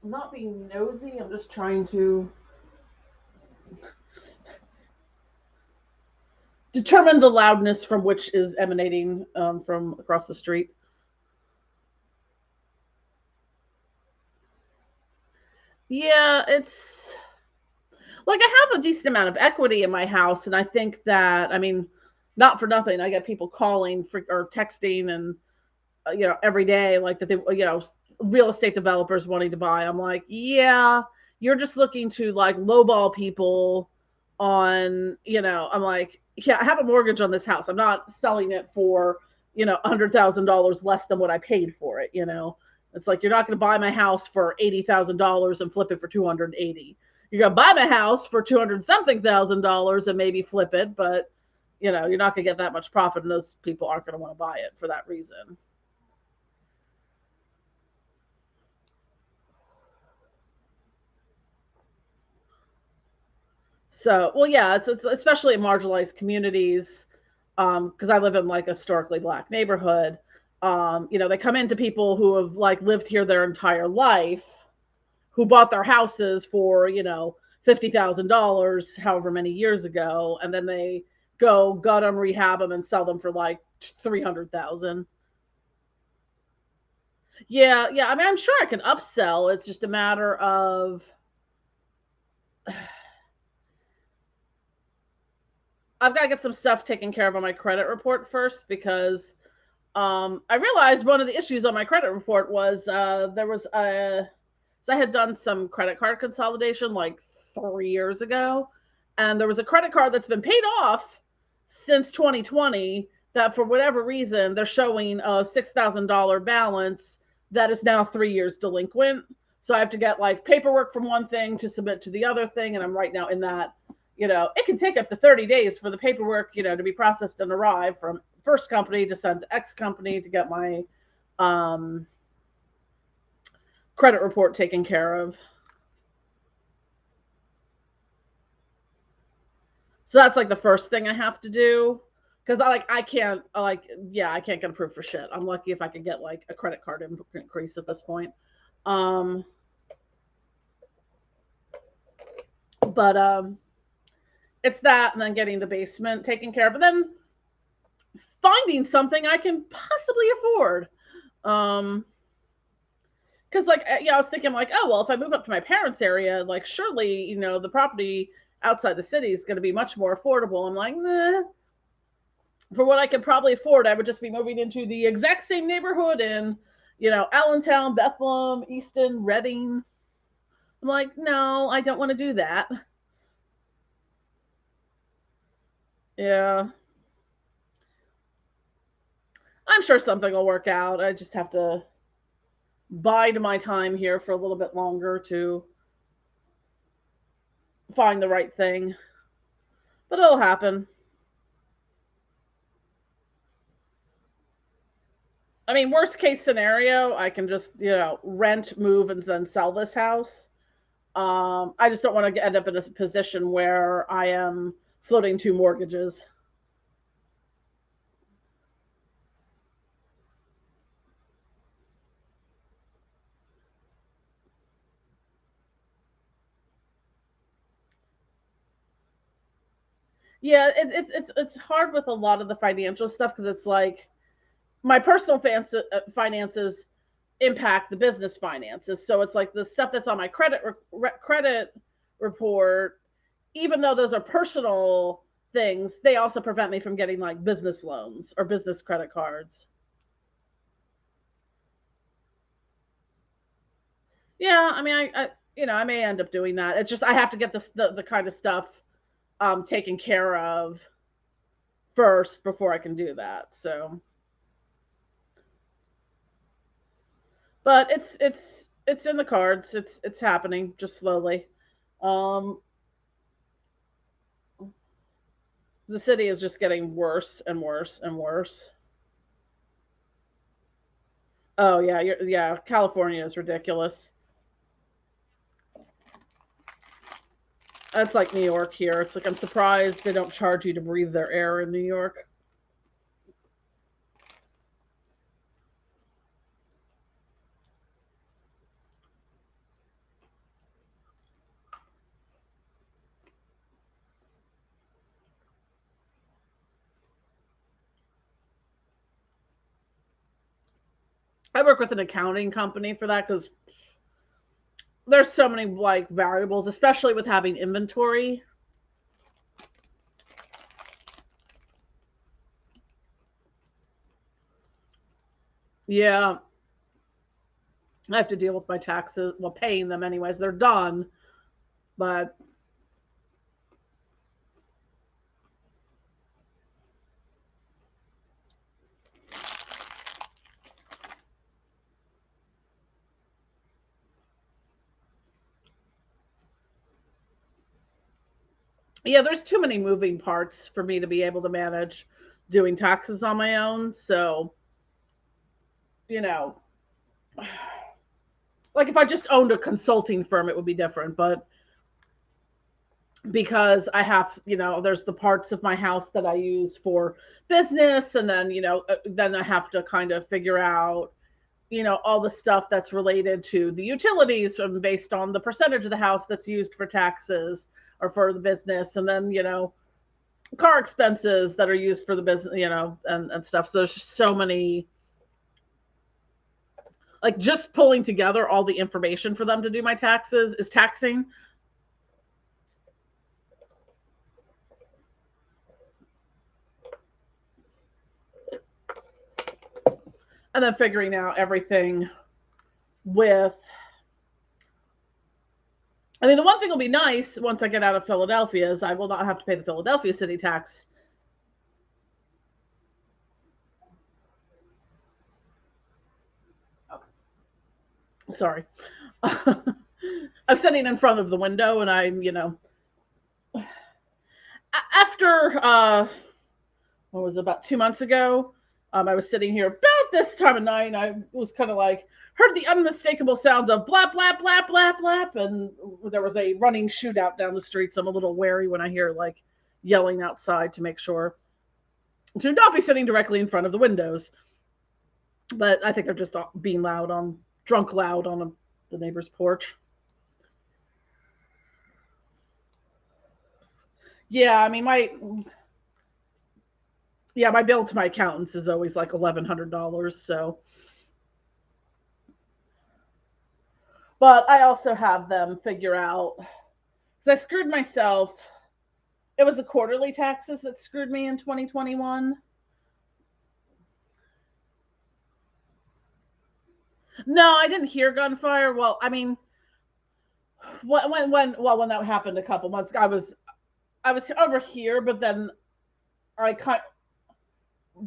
I'm not being nosy. I'm just trying to determine the loudness from which is emanating from across the street. Yeah, it's like I have a decent amount of equity in my house, and I think that I mean, not for nothing, I get people calling for, or texting and every day like that they real estate developers wanting to buy. I'm like, yeah, you're just looking to like lowball people on I'm like, yeah, I have a mortgage on this house. I'm not selling it for $100,000 less than what I paid for it. It's like you're not going to buy my house for $80,000 and flip it for 280. You're going to buy my house for 200 something $1,000 and maybe flip it, but you're not going to get that much profit, and those people aren't going to want to buy it for that reason. So, well, yeah, it's especially in marginalized communities, because I live in like a historically black neighborhood. They come into people who have like lived here their entire life, who bought their houses for $50,000 however many years ago, and then they go gut them, rehab them, and sell them for like 300,000. Yeah, yeah. I mean, I'm sure I can upsell. It's just a matter of I've got to get some stuff taken care of on my credit report first because I realized one of the issues on my credit report was there was a so I had done some credit card consolidation like 3 years ago, and there was a credit card that's been paid off since 2020 that for whatever reason they're showing a $6,000 balance that is now 3 years delinquent. So I have to get like paperwork from one thing to submit to the other thing, and I'm right now in that. It can take up to 30 days for the paperwork, to be processed and arrive from first company to send to X company to get my um, credit report taken care of. So that's like the first thing I have to do because I can't get approved for shit. I'm lucky if I can get like a credit card increase at this point. Um, but it's that, and then getting the basement taken care of, and then finding something I can possibly afford. Um, because like I was thinking like, oh well, if I move up to my parents' area, like surely the property outside the city is going to be much more affordable. I'm like, nah. For what I could probably afford, I would just be moving into the exact same neighborhood in Allentown, Bethlehem, Easton, Reading. I'm like, no, I don't want to do that. Yeah. I'm sure something will work out. I just have to bide my time here for a little bit longer to find the right thing. But it'll happen. I mean, worst case scenario, I can just, rent, move, and then sell this house. I just don't want to end up in a position where I am floating two mortgages. Yeah, it's hard with a lot of the financial stuff because it's like my personal finances impact the business finances. So it's like the stuff that's on my credit report, even though those are personal things, they also prevent me from getting like business loans or business credit cards. Yeah, I mean, I may end up doing that. It's just I have to get the kind of stuff taken care of first before I can do that. So, but it's in the cards. It's happening just slowly. Um, the city is just getting worse and worse and worse. Oh yeah, yeah. California is ridiculous. That's like New York here. It's like I'm surprised they don't charge you to breathe their air in New York. I work with an accounting company for that because there's so many like variables, especially with having inventory. Yeah, I have to deal with my taxes. Well, paying them anyways. They're done, but yeah, there's too many moving parts for me to be able to manage doing taxes on my own. So, you know, like if I just owned a consulting firm, it would be different. But because I have, there's the parts of my house that I use for business, and then, then I have to kind of figure out, all the stuff that's related to the utilities based on the percentage of the house that's used for taxes or for the business, and then, car expenses that are used for the business, and stuff. So there's just so many, like just pulling together all the information for them to do my taxes is taxing. And then figuring out everything with, I mean, the one thing will be nice once I get out of Philadelphia is I will not have to pay the Philadelphia city tax. Sorry. I'm sitting in front of the window and I'm, after, what was it, about 2 months ago, I was sitting here about this time of night and I was kind of like, heard the unmistakable sounds of blap, blap, blap, blap, blap. And there was a running shootout down the street. So I'm a little wary when I hear like yelling outside to make sure to not be sitting directly in front of the windows. But I think they're just being drunk loud on the neighbor's porch. Yeah, I mean, my bill to my accountants is always like $1,100. So, but I also have them figure out because I screwed myself. It was the quarterly taxes that screwed me in 2021. No, I didn't hear gunfire. Well, I mean, when that happened a couple months, I was over here, but then I kind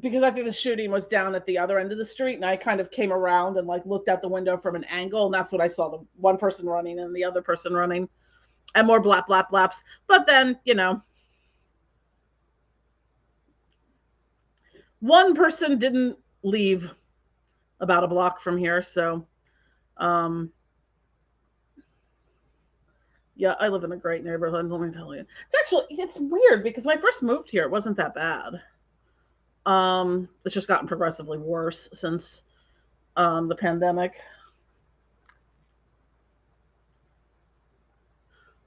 because I think the shooting was down at the other end of the street, and I kind of came around and like looked out the window from an angle, and that's what I saw, the one person running and the other person running, and more blap blap blaps. But then, one person didn't leave about a block from here, so um yeah, I live in a great neighborhood, let me tell you. It's weird because when I first moved here, it wasn't that bad. It's just gotten progressively worse since the pandemic.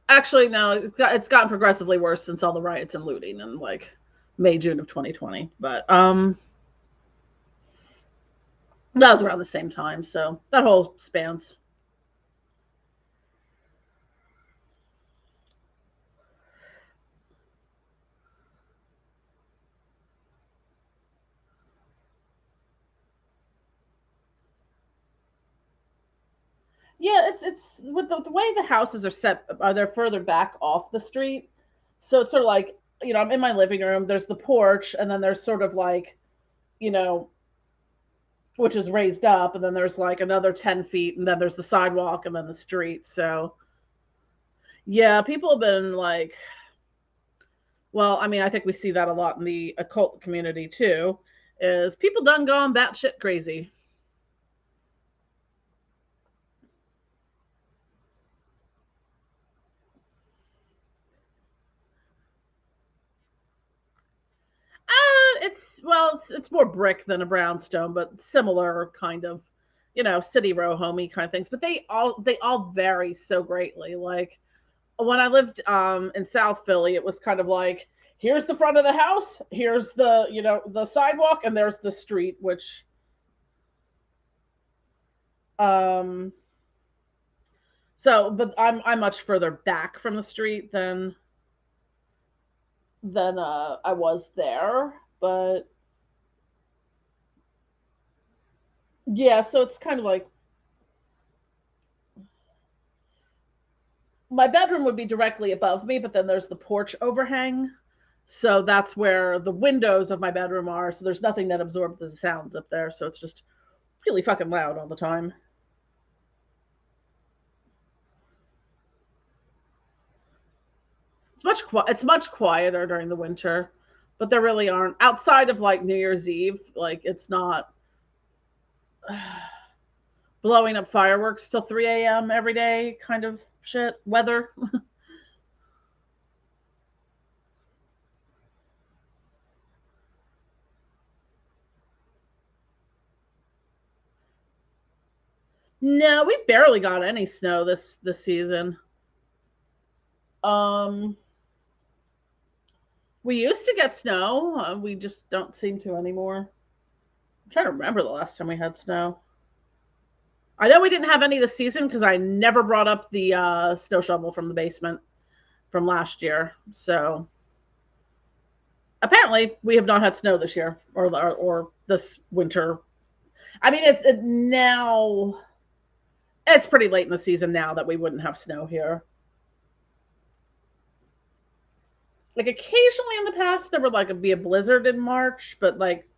Actually, no, it's gotten progressively worse since all the riots and looting in like May, June of 2020. But that was around the same time, so that whole spans. Yeah, it's with the way the houses are set. They're further back off the street, so it's sort of like, I'm in my living room. There's the porch, and then there's sort of like, you know which is raised up, and then there's like another 10 feet, and then there's the sidewalk, and then the street. So yeah, people have been like, well, I mean, I think we see that a lot in the occult community too. Is people done gone batshit crazy? It's more brick than a brownstone, but similar kind of, city row homey kind of things. But they all vary so greatly. Like when I lived in South Philly, it was kind of like, here's the front of the house, here's the sidewalk, and there's the street, which um but I'm much further back from the street than I was there. But yeah, so it's kind of like my bedroom would be directly above me, but then there's the porch overhang. So that's where the windows of my bedroom are. So there's nothing that absorbs the sounds up there. So it's just really fucking loud all the time. It's much quieter during the winter, but there really aren't, outside of like New Year's Eve. Like it's not blowing up fireworks till 3 a.m. every day kind of shit weather. No, we barely got any snow this season. Um, we used to get snow. We just don't seem to anymore. I'm trying to remember the last time we had snow. I know we didn't have any this season because I never brought up the snow shovel from the basement from last year. So apparently, we have not had snow this year or this winter. I mean, now. It's pretty late in the season now that we wouldn't have snow here. Like occasionally in the past, there would like be a blizzard in March, but like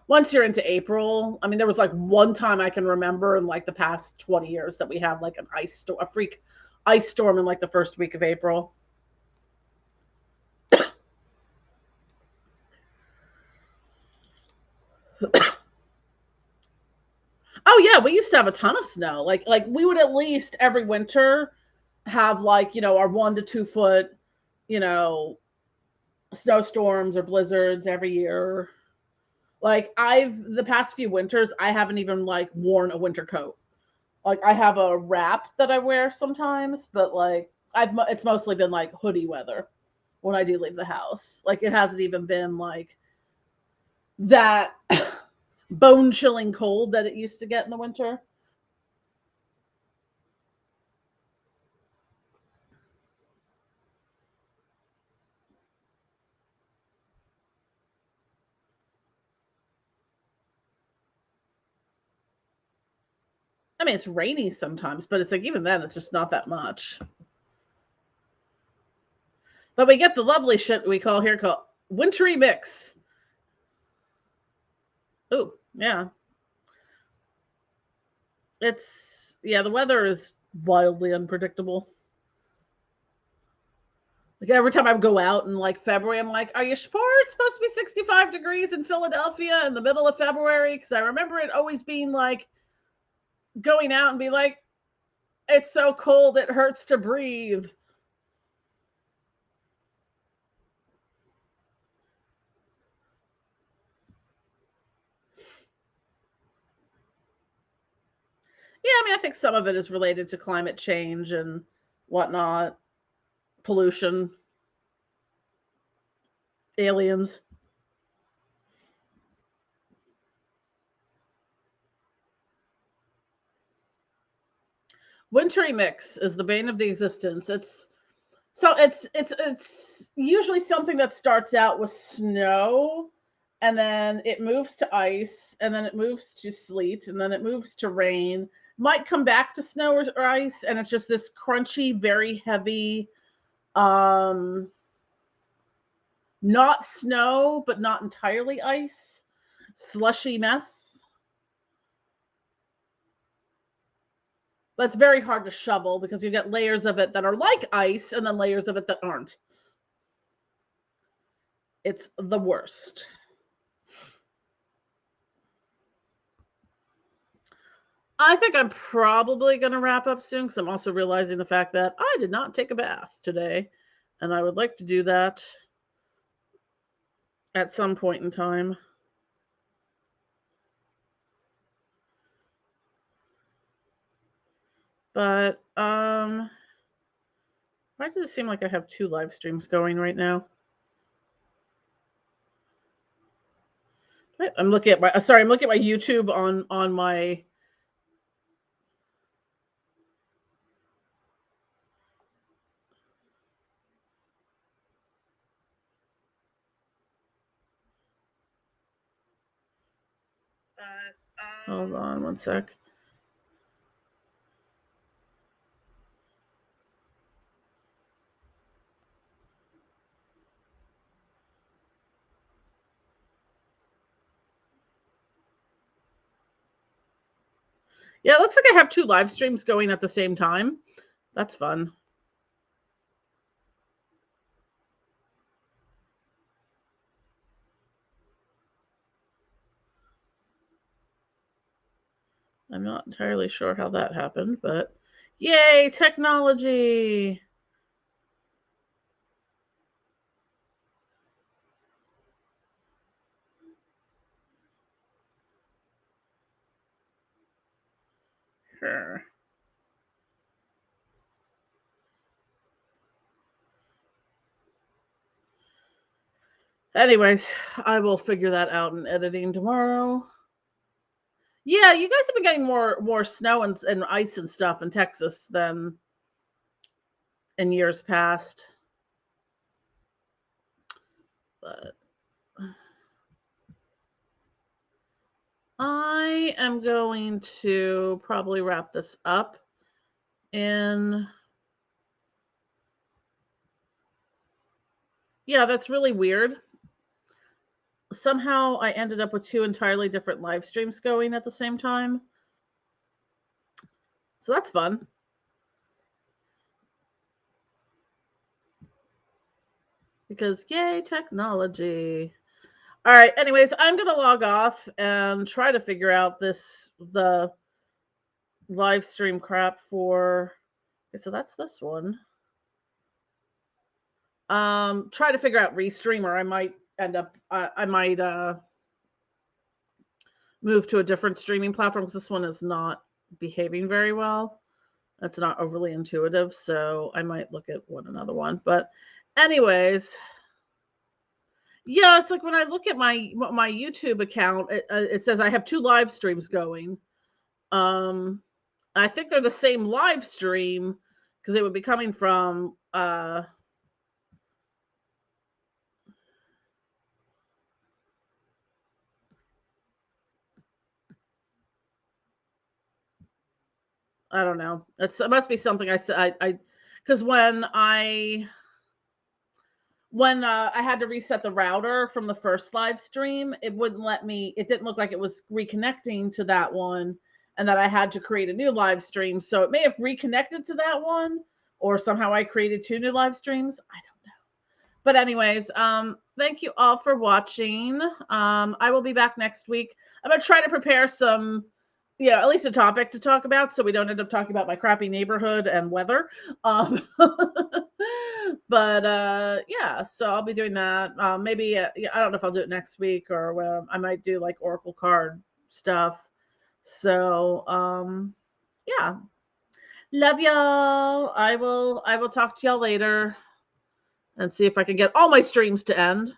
once you're into April, I mean, there was like one time I can remember in like the past 20 years that we had like a freak ice storm in like the first week of April. Oh yeah, we used to have a ton of snow. Like we would at least every winter have like, our 1 to 2 foot, you know, snowstorms or blizzards every year. Like the past few winters, I haven't even like worn a winter coat. Like I have a wrap that I wear sometimes, but like it's mostly been like hoodie weather when I do leave the house. Like it hasn't even been like that bone chilling cold that it used to get in the winter. I mean, it's rainy sometimes, but it's like even then, it's just not that much. But we get the lovely shit we call here called wintry mix. Yeah. The weather is wildly unpredictable. Like every time I go out in like February, I'm like, are you sure it's supposed to be 65 degrees in Philadelphia in the middle of February? Because I remember it always being like going out and be like, it's so cold it hurts to breathe. Yeah, I mean, I think some of it is related to climate change and whatnot, pollution, aliens. Wintry mix is the bane of the existence. It's usually something that starts out with snow, and then it moves to ice, and then it moves to sleet, and then it moves to rain. Might come back to snow or ice, and it's just this crunchy, very heavy, um, not snow, but not entirely ice, slushy mess. But it's very hard to shovel because you get layers of it that are like ice, and then layers of it that aren't. It's the worst. I think I'm probably going to wrap up soon because I'm also realizing the fact that I did not take a bath today, and I would like to do that at some point in time. But why does it seem like I have two live streams going right now? I'm looking at I'm looking at my YouTube on my. Hold on one sec. Yeah, it looks like I have two live streams going at the same time. That's fun. I'm not entirely sure how that happened, but yay, technology! Sure. Anyways, I will figure that out in editing tomorrow. Yeah, you guys have been getting more snow and ice and stuff in Texas than in years past. But I am going to probably wrap this up in. Yeah, that's really weird. Somehow I ended up with two entirely different live streams going at the same time. So that's fun. Because yay, technology. All right, anyways, I'm going to log off and try to figure out the live stream crap for. Okay, so that's this one. Try to figure out Restreamer. I might end up I might move to a different streaming platform because this one is not behaving very well. It's not overly intuitive, so I might look at another one. But anyways, yeah, it's like when I look at my YouTube account, it says I have two live streams going. I think they're the same live stream because it would be coming from I don't know. It must be something I said. I because when when I had to reset the router from the first live stream, it wouldn't let me, it didn't look like it was reconnecting to that one, and that I had to create a new live stream. So it may have reconnected to that one, or somehow I created 2 new live streams. I don't know. But anyways, thank you all for watching. I will be back next week. I'm going to try to prepare some, at least a topic to talk about, so we don't end up talking about my crappy neighborhood and weather. But yeah, so I'll be doing that. Maybe I don't know if I'll do it next week, or I might do like Oracle card stuff. So yeah, love y'all. I will talk to y'all later and see if I can get all my streams to end.